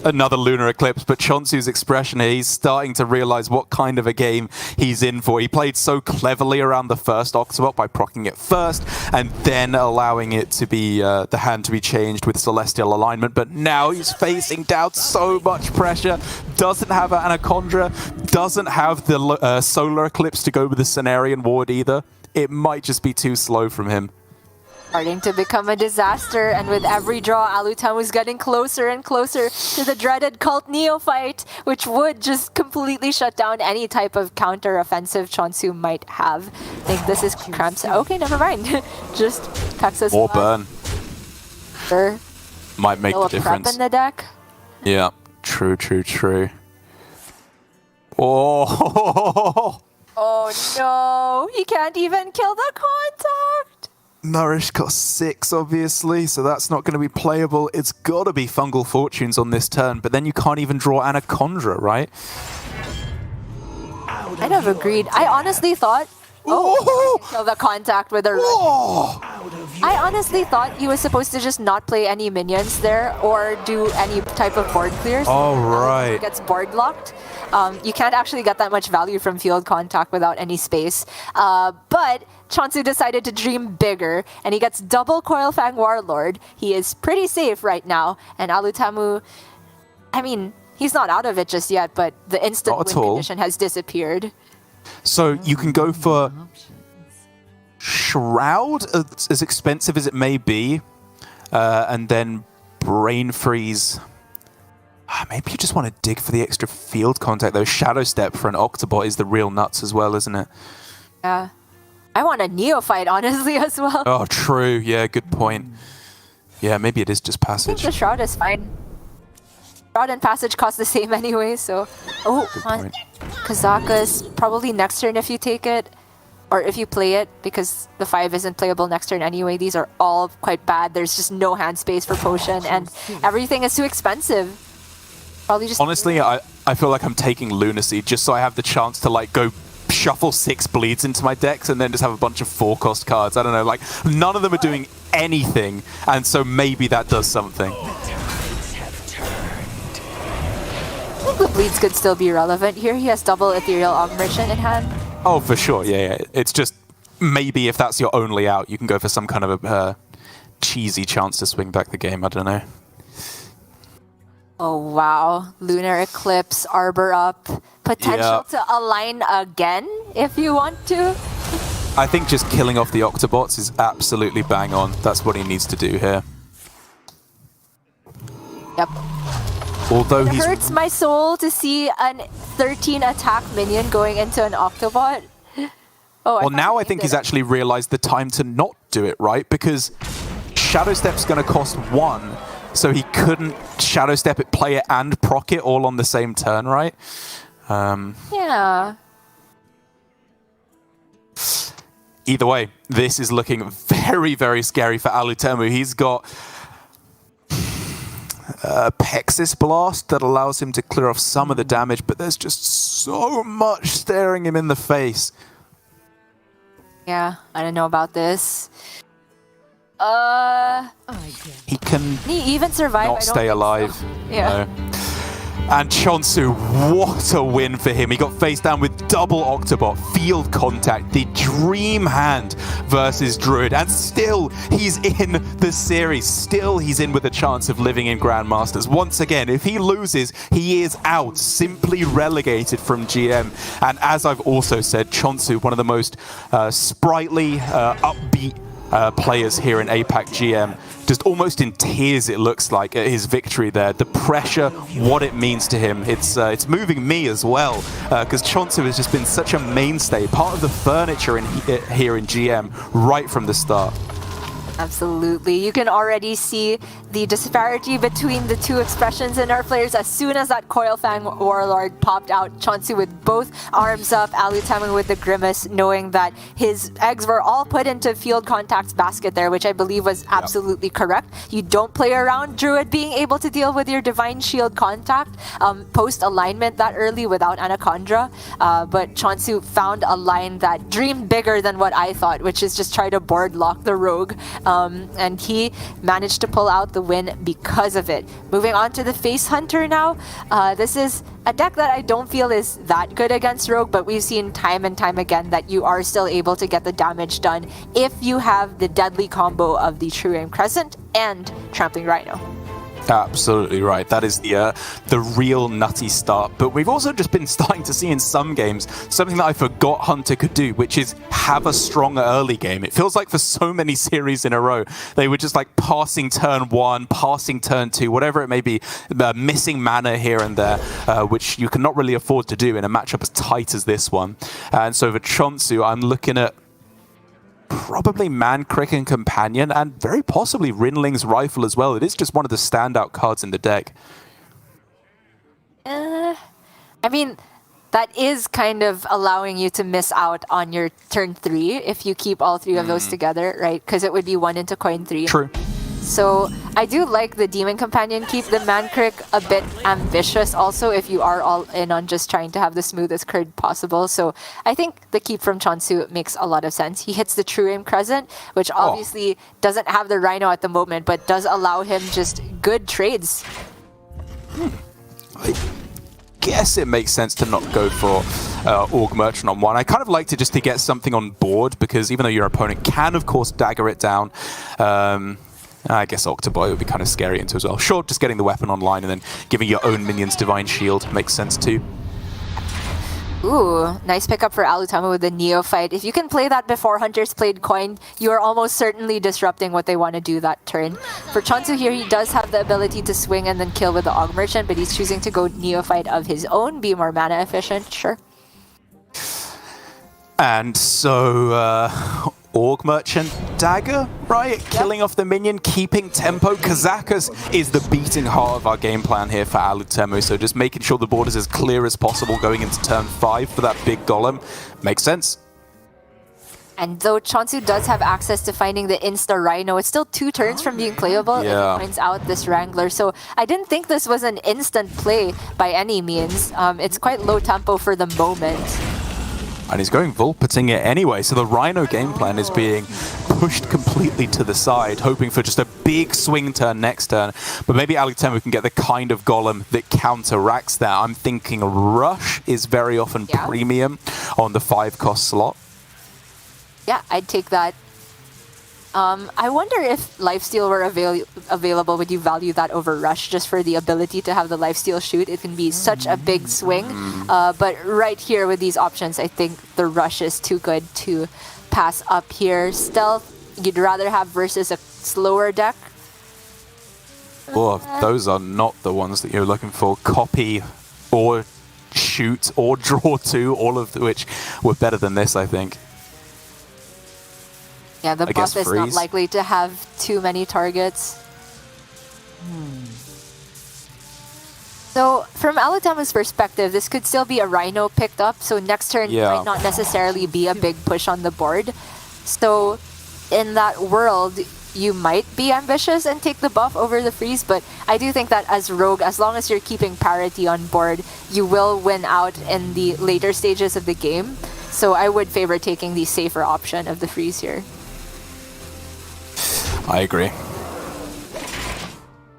another Lunar Eclipse, but che0nsu's expression here, he's starting to realize what kind of a game he's in for. He played so cleverly around the first Octobot by proccing it first and then allowing it to be the hand to be changed with Celestial alignment, but now he's facing down so much pressure, doesn't have Anaconda, doesn't have the Solar Eclipse to go with the Cenarian Ward either. It might just be too slow from him. Starting to become a disaster, and with every draw, Alutemu's getting closer and closer to the dreaded Cult Neophyte, which would just completely shut down any type of counter-offensive che0nsu might have. I think this is cramps. Okay, never mind. Just Texas. Or burn. Sure. Might make the difference. Prep in the deck. Yeah, true. Oh! Oh no! He can't even kill the contact! Nourish costs 6, obviously, so that's not going to be playable. It's got to be Fungal Fortunes on this turn, but then you can't even draw Anaconda, right? I'd have agreed. I honestly thought, kill the contact with a I honestly thought he was supposed to just not play any minions there or do any type of board clears. Oh, right. Gets board locked. You can't actually get that much value from field contact without any space. But che0nsu decided to dream bigger, and he gets double Coilfang Warlord. He is pretty safe right now, and Alutemu, I mean, he's not out of it just yet, but the instant win condition has disappeared. So you can go for Shroud, as expensive as it may be, and then Brain Freeze. Maybe you just want to dig for the extra field contact, though. Shadow Step for an Octobot is the real nuts as well, isn't it? Yeah. I want a Neophyte, honestly, as well. Oh, true. Yeah, good point. Yeah, maybe it is just I Passage. think the Shroud is fine. Shroud and Passage cost the same anyway, so... Oh, Kazaka is probably next turn if you take it. Or if you play it, because the 5 isn't playable next turn anyway. These are all quite bad. There's just no hand space for Potion, and everything is too expensive. Probably just... Honestly, I feel like I'm taking Lunacy just so I have the chance to like go shuffle 6 bleeds into my decks and then just have a bunch of 4-cost cards. I don't know, like none of them are doing anything, and so maybe that does something. I think the bleeds could still be relevant here. He has double Ethereal Omniscient in hand. Oh, for sure, yeah. It's just maybe if that's your only out, you can go for some kind of a cheesy chance to swing back the game. I don't know. Oh, wow. Lunar Eclipse, Arbor up. Potential to align again if you want to. I think just killing off the Octobots is absolutely bang on. That's what he needs to do here. Yep. Although it hurts my soul to see an 13 attack minion going into an Octobot. Oh, well, now I think he's actually realized the time to not do it, right? Because Shadow Step's going to cost 1, so he couldn't Shadow Step it, play it, and proc it all on the same turn, right? Yeah. Either way, this is looking very, very scary for Alutemu. He's got Pexis Blast that allows him to clear off some of the damage, but there's just so much staring him in the face. Yeah, I don't know about this. He can he even survive? not stay alive. So. Yeah. No. And che0nsu, what a win for him. He got face down with double Octobot, field contact, the dream hand versus Druid. And still, he's in the series. Still, he's in with a chance of living in Grandmasters. Once again, if he loses, he is out, simply relegated from GM. And as I've also said, che0nsu, one of the most sprightly, upbeat players here in APAC GM, just almost in tears it looks like at his victory there. The pressure, what it means to him, it's moving me as well, because che0nsu has just been such a mainstay, part of the furniture here in GM right from the start. Absolutely. You can already see the disparity between the two expressions in our players. As soon as that Coilfang Warlord popped out, che0nsu with both arms up, Alutemu with the Grimace, knowing that his eggs were all put into field contact's basket there, which I believe was absolutely correct. You don't play around Druid being able to deal with your Divine Shield contact post-alignment that early without Anaconda, but che0nsu found a line that dreamed bigger than what I thought, which is just try to board lock the Rogue. And he managed to pull out the win because of it. Moving on to the Face Hunter now. This is a deck that I don't feel is that good against Rogue, but we've seen time and time again that you are still able to get the damage done if you have the deadly combo of the True Aim Crescent and Trampling Rhino. Absolutely right. That is the real nutty start. But we've also just been starting to see in some games something that I forgot Hunter could do, which is have a strong early game. It feels like for so many series in a row, they were just like passing turn 1, passing turn 2, whatever it may be, missing mana here and there, which you cannot really afford to do in a matchup as tight as this one. And so for che0nsu, I'm looking at probably Man-Crick and Companion, and very possibly Rinling's Rifle as well. It is just one of the standout cards in the deck. I mean, that is kind of allowing you to miss out on your turn 3 if you keep all 3 of those together, right? Because it would be 1 into coin 3. True. So I do like the Demon Companion keep, the Mancrick a bit ambitious also if you are all in on just trying to have the smoothest curd possible. So I think the keep from che0nsu makes a lot of sense. He hits the True Aim Crescent, which obviously doesn't have the Rhino at the moment, but does allow him just good trades. I guess it makes sense to not go for Org Merchant on one. I kind of liked it just to get something on board, because even though your opponent can, of course, dagger it down, I guess Octoboy would be kind of scary into as well. Sure, just getting the weapon online and then giving your own minions Divine Shield makes sense too. Ooh, nice pickup for Alutemu with the Neophyte. If you can play that before Hunters played Coin, you are almost certainly disrupting what they want to do that turn. For che0nsu here, he does have the ability to swing and then kill with the Aug Merchant, but he's choosing to go Neophyte of his own, be more mana efficient, sure. And so, Org Merchant dagger, right? Yep. Killing off the minion, keeping tempo. Kazakus is the beating heart of our game plan here for Alutemu, so just making sure the board is as clear as possible going into turn 5 for that big golem. Makes sense. And though che0nsu does have access to finding the Insta Rhino, it's still 2 turns from being playable if he finds out this Wrangler. So I didn't think this was an instant play by any means. It's quite low tempo for the moment. And he's going Vulpeting it anyway, so the Rhino game plan is being pushed completely to the side, hoping for just a big swing turn next turn. But maybe Alutemu can get the kind of golem that counteracts that. I'm thinking Rush is very often premium on the 5-cost slot. Yeah, I'd take that. I wonder if Lifesteal were available, would you value that over Rush just for the ability to have the Lifesteal shoot? It can be such a big swing. But right here with these options, I think the Rush is too good to pass up here. Stealth, you'd rather have versus a slower deck? Oh, those are not the ones that you're looking for. Copy or shoot or draw 2, all of which were better than this, I think. Yeah, the buff is not likely to have too many targets. So, from Alutemu's perspective, this could still be a Rhino picked up, so next turn might not necessarily be a big push on the board. So, in that world, you might be ambitious and take the buff over the freeze, but I do think that as Rogue, as long as you're keeping parity on board, you will win out in the later stages of the game. So I would favor taking the safer option of the freeze here. I agree.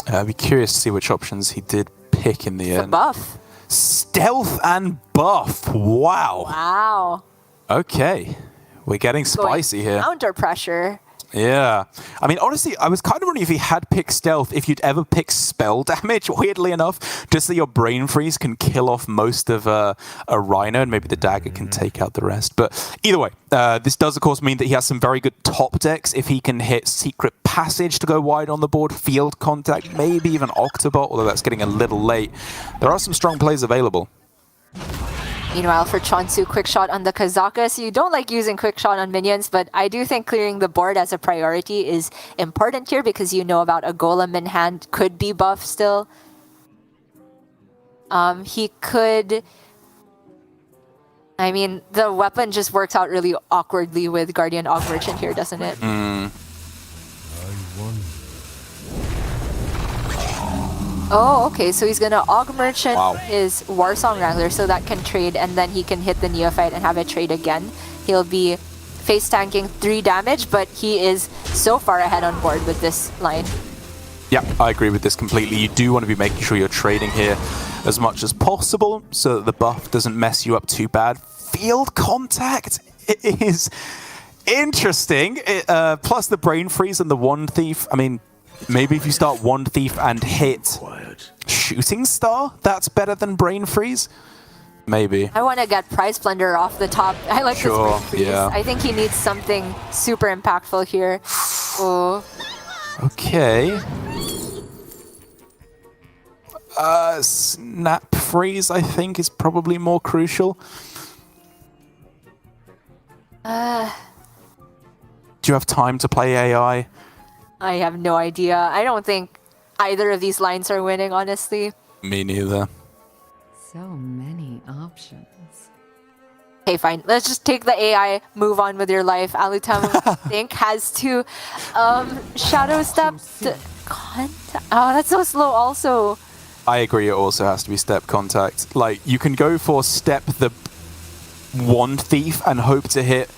I'd be curious to see which options he did pick in the end. The buff. Stealth and buff. Wow. Wow. Okay. We're getting spicy here. Counter pressure. Yeah. I mean, honestly, I was kind of wondering if he had picked stealth, if you'd ever pick spell damage, weirdly enough, just so your brain freeze can kill off most of a Rhino and maybe the dagger can take out the rest. But either way, this does, of course, mean that he has some very good top decks. If he can hit Secret Passage to go wide on the board, Field Contact, maybe even Octobot, although that's getting a little late. There are some strong plays available. Meanwhile, for che0nsu, quick shot on the Kazakus. You don't like using quick shot on minions, but I do think clearing the board as a priority is important here because you know about a golem in hand, could be buff still. He could... I mean, the weapon just works out really awkwardly with Guardian Aug Merchant here, doesn't it? Oh, okay, so he's gonna Aug Merchant his Warsong Wrangler so that can trade, and then he can hit the Neophyte and have it trade again. He'll be face tanking 3 damage, but he is so far ahead on board with this line. Yeah, I agree with this completely. You do want to be making sure you're trading here as much as possible so that the buff doesn't mess you up too bad. Field Contact is interesting. Plus the Brain Freeze and the Wand Thief. I mean, maybe if you start Wand Thief and hit Shooting Star, that's better than Brain Freeze? Maybe. I want to get Prize Plunder off the top. I like this Brain Freeze. Yeah. I think he needs something super impactful here. Oh. Okay. Snap Freeze, I think, is probably more crucial. Do you have time to play AI? I have no idea. I don't think either of these lines are winning, honestly. Me neither. So many options. Okay, fine. Let's just take the AI, move on with your life. Alutemu, I think, has to shadow step to contact. Oh, that's so slow also. I agree, it also has to be step contact. Like, you can go for step the Wand Thief and hope to hit...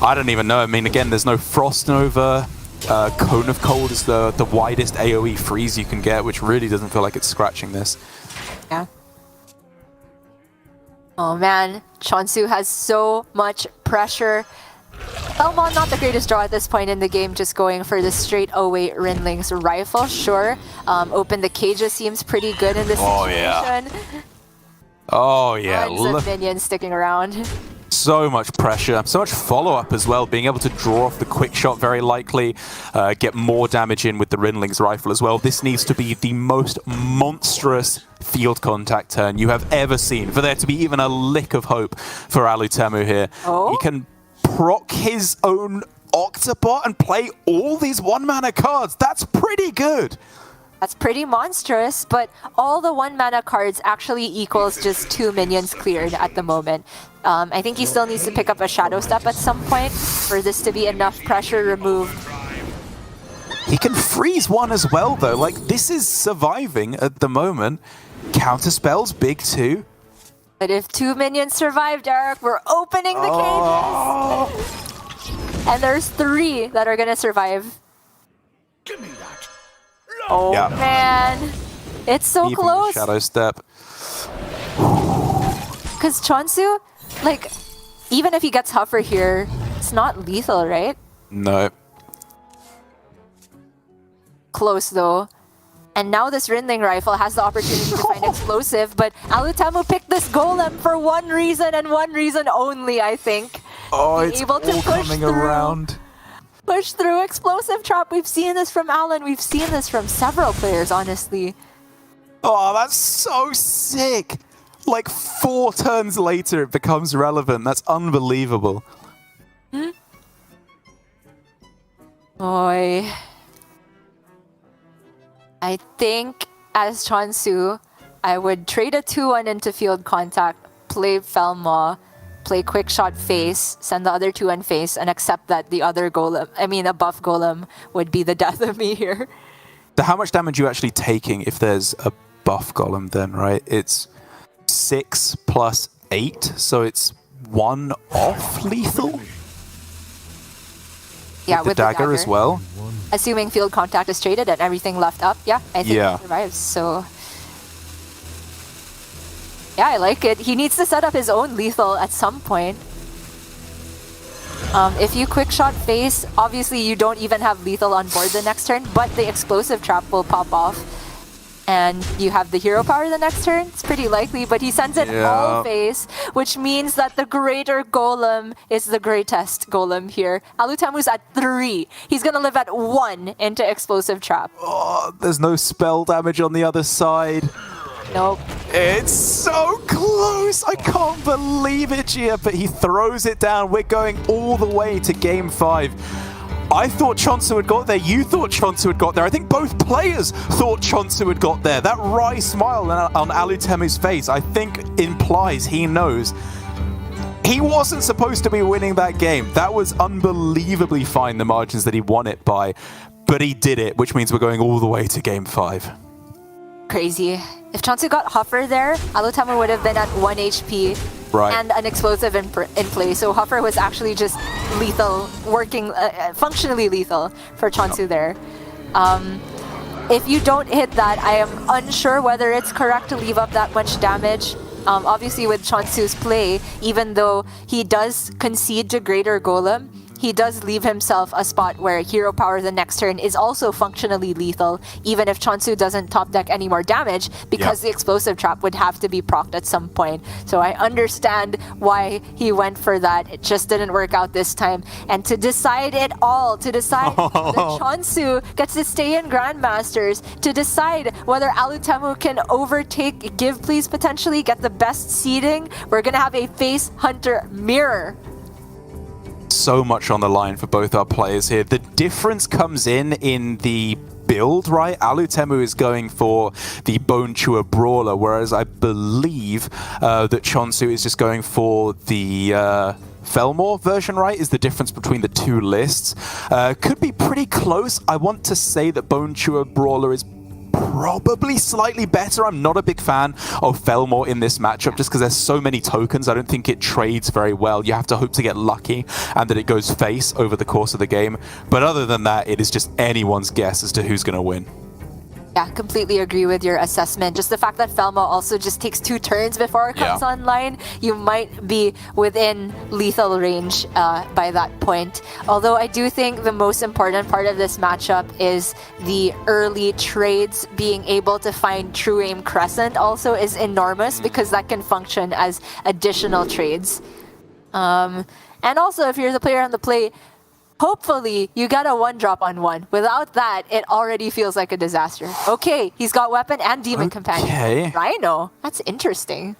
I don't even know. I mean, again, there's no Frost Nova. Cone of Cold is the widest AoE freeze you can get, which really doesn't feel like it's scratching this. Yeah. Oh man, che0nsu has so much pressure. Belmont not the greatest draw at this point in the game, just going for the straight away Rinling's rifle. Sure, open the cage seems pretty good in this situation. Oh yeah, Tons of minions sticking around. So much pressure, so much follow-up as well, being able to draw off the quick shot very likely, get more damage in with the Rinling's rifle as well. This needs to be the most monstrous field contact turn you have ever seen for there to be even a lick of hope for Alutemu here. Oh? He can proc his own Octobot and play all these one-mana cards. That's pretty good. That's pretty monstrous, but all the 1-mana cards actually equals just 2 minions cleared at the moment. I think he still needs to pick up a Shadow Step at some point for this to be enough pressure removed. He can freeze one as well, though. Like, this is surviving at the moment. Counterspell's big too. But if 2 minions survive, Derek, we're opening the cages! And there's 3 that are gonna survive. Give me that. Oh man, it's so Even close. Shadow Step. Because che0nsu, like, even if he gets Huffer here, it's not lethal, right? No. Close though. And now this Rinling rifle has the opportunity to find explosive, but Alutemu picked this golem for one reason and one reason only, I think. Oh, Be it's able to all push coming through. around. Push through explosive trap. We've seen this from Alan. We've seen this from several players, honestly. Oh, that's so sick. Like 4 turns later, it becomes relevant. That's unbelievable. Boy. I think as che0nsu, I would trade a 2-1 into field contact, play Felmaw, play quick shot face, send the other 2-1 face, and accept that the other golem, I mean a buff golem, would be the death of me here. So how much damage are you actually taking if there's a buff golem then, right? It's 6 plus 8, so it's 1 off lethal? Yeah, with the dagger as well? Assuming field contact is traded and everything left up, yeah, I think it survives, so... Yeah, I like it. He needs to set up his own lethal at some point. If you quick shot face, obviously you don't even have lethal on board the next turn, but the explosive trap will pop off. And you have the hero power the next turn. It's pretty likely, but he sends it all face, which means that the greater golem is the greatest golem here. Alutemu's at 3. He's gonna live at 1 into explosive trap. Oh, there's no spell damage on the other side. Nope. It's so close! I can't believe it, Gia, but he throws it down. We're going all the way to game 5. I thought che0nsu had got there. You thought che0nsu had got there. I think both players thought che0nsu had got there. That wry smile on Alutemu's face, I think, implies he knows he wasn't supposed to be winning that game. That was unbelievably fine, the margins that he won it by. But he did it, which means we're going all the way to game 5. Crazy. If che0nsu got Huffer there, Alutemu would have been at 1 HP. Right. And an explosive in play. So Huffer was actually just lethal, working, functionally lethal for che0nsu there. If you don't hit that, I am unsure whether it's correct to leave up that much damage. Obviously with che0nsu's play, even though he does concede to Greater Golem, he does leave himself a spot where hero power the next turn is also functionally lethal, even if che0nsu doesn't top deck any more damage, because the explosive trap would have to be procced at some point. So I understand why he went for that. It just didn't work out this time. And to decide it all, to decide that che0nsu gets to stay in Grandmasters, to decide whether Alutemu can overtake Give Please, potentially get the best seeding, we're gonna have a Face Hunter mirror. So much on the line for both our players here. The difference comes in the build, right? Alutemu is going for the Bone Chewer Brawler, whereas I believe that che0nsu is just going for the Felmore version, right? Is the difference between the two lists. Could be pretty close. I want to say that Bone Chewer Brawler is probably slightly better. I'm not a big fan of Felmore in this matchup just because there's so many tokens. I don't think it trades very well. You have to hope to get lucky and that it goes face over the course of the game. But other than that, it is just anyone's guess as to who's going to win. Yeah, completely agree with your assessment. Just the fact that Felmo also just takes 2 turns before it comes online, you might be within lethal range by that point. Although I do think the most important part of this matchup is the early trades. Being able to find True Aim Crescent also is enormous because that can function as additional trades. And also, if you're the player on the play, hopefully, you got a 1-drop on 1. Without that, it already feels like a disaster. Okay, he's got weapon and demon companion. Rhino, that's interesting.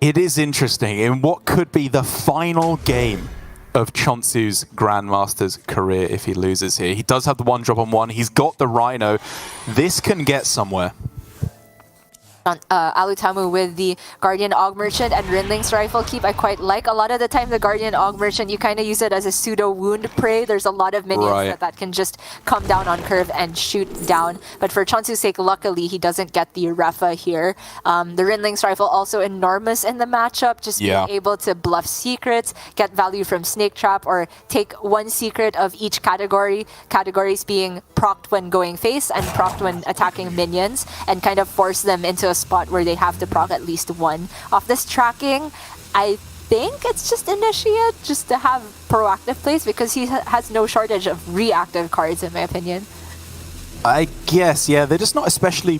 It is interesting in what could be the final game of che0nsu's Grandmasters career if he loses here. He does have the 1-drop on 1. He's got the Rhino. This can get somewhere. Alutemu with the Guardian Og Merchant and Rinling's Rifle Keep I quite like. A lot of the time the Guardian Og Merchant, you kind of use it as a pseudo wound prey. There's a lot of minions that can just come down on curve and shoot down. But for che0nsu's sake, luckily he doesn't get the Refa here. The Rinling's Rifle also enormous in the matchup. Just being able to bluff secrets, get value from Snake Trap, or take 1 secret of each category. Categories being procced when going face and procced when attacking minions, and kind of force them into a spot where they have to proc at least 1. Off this tracking, I think it's just Initiate, just to have proactive plays, because he has no shortage of reactive cards, in my opinion. I guess, yeah, they're just not especially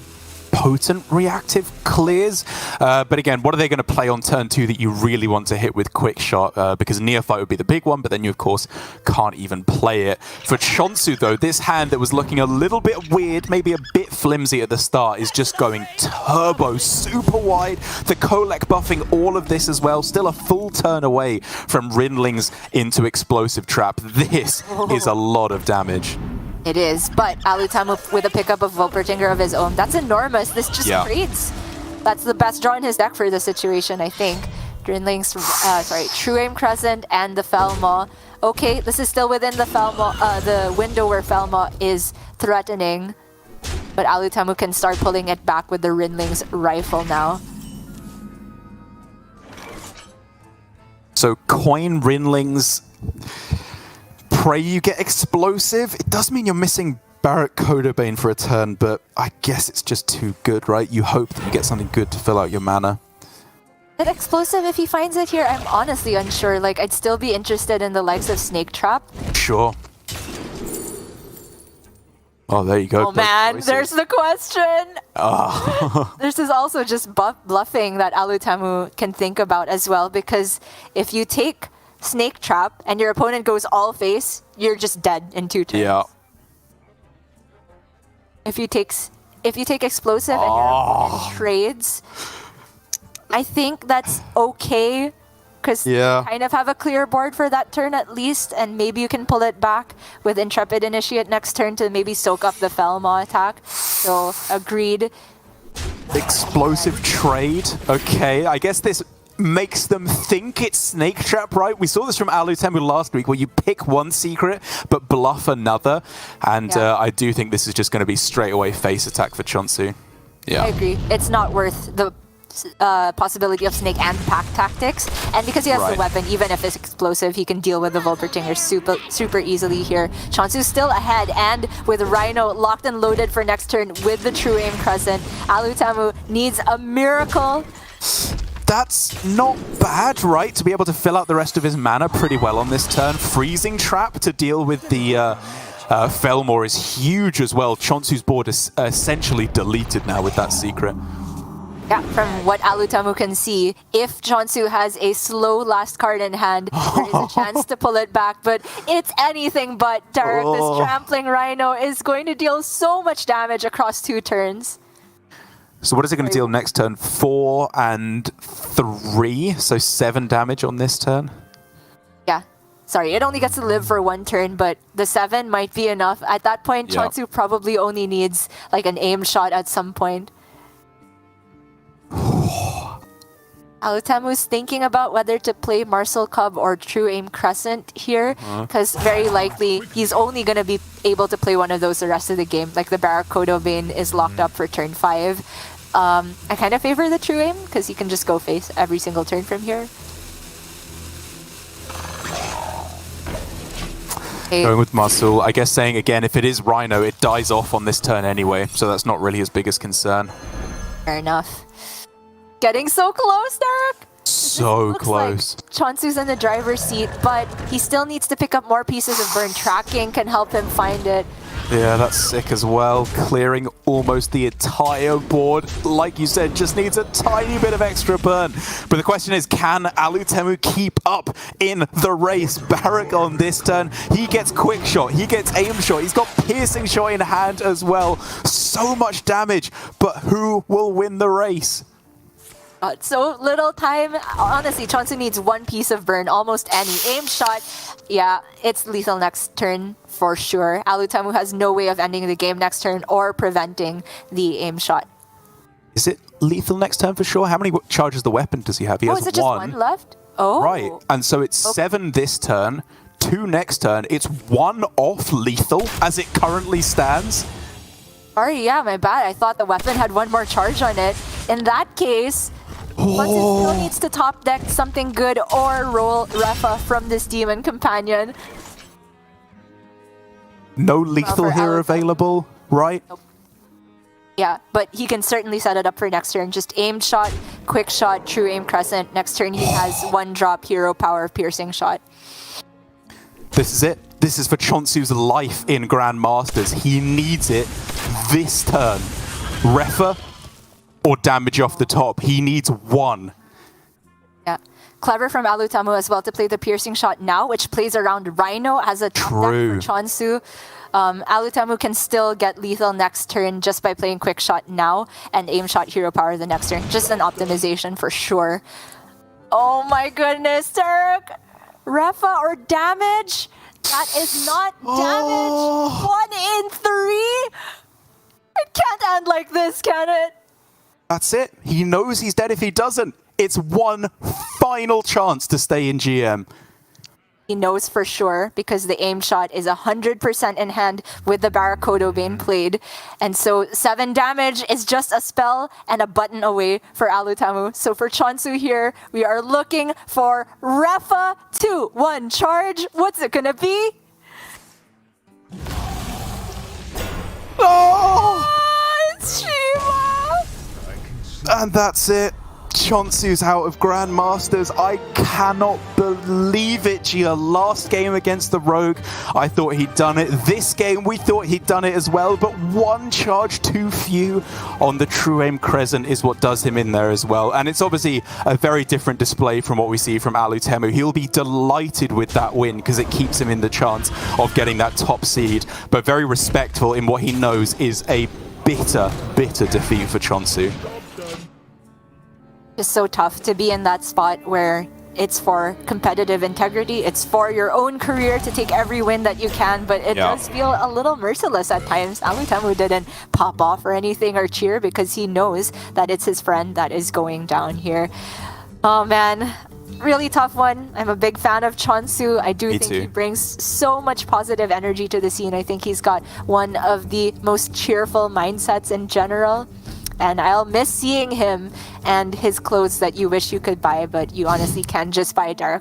potent reactive clears. But again, what are they going to play on turn 2 that you really want to hit with Quick Shot? Because Neophyte would be the big one, but then you, of course, can't even play it. For che0nsu, though, this hand that was looking a little bit weird, maybe a bit flimsy at the start, is just going turbo, super wide. The Kolek buffing all of this as well. Still a full turn away from Rinlings into Explosive Trap. This is a lot of damage. It is, but Alutemu with a pickup of Volpertinger of his own, that's enormous. This just trades. That's the best draw in his deck for the situation, I think. Drinling's, True Aim Crescent and the Felma. Okay, this is still within the Felma, the window where Felma is threatening. But Alutemu can start pulling it back with the Rinling's Rifle now. So coin Rinlings. Pray you get Explosive. It does mean you're missing Barrack Codobane for a turn, but I guess it's just too good, right? You hope that you get something good to fill out your mana. Is it Explosive if he finds it here? I'm honestly unsure. Like, I'd still be interested in the likes of Snake Trap. Sure. Oh, there you go. Oh man, there's the question. This is also just bluffing that Alutemu can think about as well, because if you take Snake Trap and your opponent goes all face, you're just dead in 2 turns. Yeah. If you take Explosive and your opponent trades, I think that's okay, because you kind of have a clear board for that turn at least, and maybe you can pull it back with Intrepid Initiate next turn to maybe soak up the Felma attack. So, agreed. Explosive trade. Okay, I guess this makes them think it's Snake Trap, right? We saw this from Alutemu last week, where you pick 1 secret but bluff another, and I do think this is just going to be straight away face attack for che0nsu. Yeah, I agree. It's not worth the possibility of Snake and Pack tactics, and because he has the weapon, even if it's explosive, he can deal with the Volpertinger super easily here. che0nsu's still ahead, and with Rhino locked and loaded for next turn with the True Aim Crescent, Alutemu needs a miracle. That's not bad, right? To be able to fill out the rest of his mana pretty well on this turn. Freezing Trap to deal with the Felmore is huge as well. che0nsu's board is essentially deleted now with that secret. Yeah, from what Alutemu can see, if che0nsu has a slow last card in hand, there is a chance to pull it back, but it's anything but. Derek, this Trampling Rhino is going to deal so much damage across 2 turns. So what is it going to deal next turn? 4 and 3, so 7 damage on this turn? Yeah, Sorry, it only gets to live for one turn, but the 7 might be enough. At that point, Yeah. che0nsu probably only needs like an aim shot at some point. Alutemu's thinking about whether to play Marcel Cub or True Aim Crescent here, because very likely he's only going to be able to play one of those the rest of the game. Like the Barracuda Bane is locked up for turn 5. I kind of favor the True Aim, because he can just go face every single turn from here. Going with Marcel, I guess saying again, if it is Rhino, it dies off on this turn anyway, so that's not really his biggest concern. Fair enough. Getting so close, Derek! So Looks close. like che0nsu's in the driver's seat, but he still needs to pick up more pieces of burn. Tracking can help him find it. Yeah, that's sick as well. Clearing almost the entire board. Like you said, just needs a tiny bit of extra burn. But the question is, can Alutemu keep up in the race? Barak on this turn, he gets quick shot, he gets aim shot, he's got piercing shot in hand as well. So much damage, but who will win the race? So little time. Honestly, che0nsu needs one piece of burn, almost any. Aim shot, yeah, it's lethal next turn for sure. Alutemu has no way of ending the game next turn or preventing the aim shot. Is it lethal next turn for sure? How many charges the weapon does he have? He has is it just one left? Oh. Right, and so it's 7 this turn, 2 next turn. It's 1 off lethal as it currently stands. Sorry, yeah, my bad. I thought the weapon had 1 more charge on it. In that case, che0nsu still needs to top deck something good or roll Refa from this demon companion. No lethal here available, right? Nope. Yeah, but he can certainly set it up for next turn. Just aim shot, quick shot, true aim crescent. Next turn he has 1 drop hero power piercing shot. This is it. This is for che0nsu's life in Grandmasters. He needs it this turn. Refa or damage off the top. He needs 1. Yeah. Clever from Alutemu as well to play the piercing shot now, which plays around Rhino as a top deck for che0nsu. Alutemu can still get lethal next turn just by playing quick shot now and aim shot hero power the next turn. Just an optimization for sure. Oh my goodness, Turk! Refa or damage? That is not damage. 1 in 3? It can't end like this, can it? That's it. He knows he's dead if he doesn't. It's 1 final chance to stay in GM. He knows for sure because the aim shot is 100% in hand with the Barracuda Bane played. And so 7 damage is just a spell and a button away for Alutemu. So for che0nsu here, we are looking for Refa 2-1 charge. What's it gonna be? Oh! It's Shiva! And that's it. che0nsu's out of Grandmasters. I cannot believe it, Gia. Last game against the Rogue, I thought he'd done it. This game, we thought he'd done it as well, but 1 charge too few on the True Aim Crescent is what does him in there as well. And it's obviously a very different display from what we see from Alutemu. He'll be delighted with that win because it keeps him in the chance of getting that top seed, but very respectful in what he knows is a bitter, bitter defeat for che0nsu. It's so tough to be in that spot where it's for competitive integrity. It's for your own career to take every win that you can, but it does feel a little merciless at times. Alutemu didn't pop off or anything or cheer because he knows that it's his friend that is going down here. Oh man, really tough one. I'm a big fan of che0nsu. I do think he brings so much positive energy to the scene. I think he's got one of the most cheerful mindsets in general. And I'll miss seeing him and his clothes that you wish you could buy, but you honestly can just buy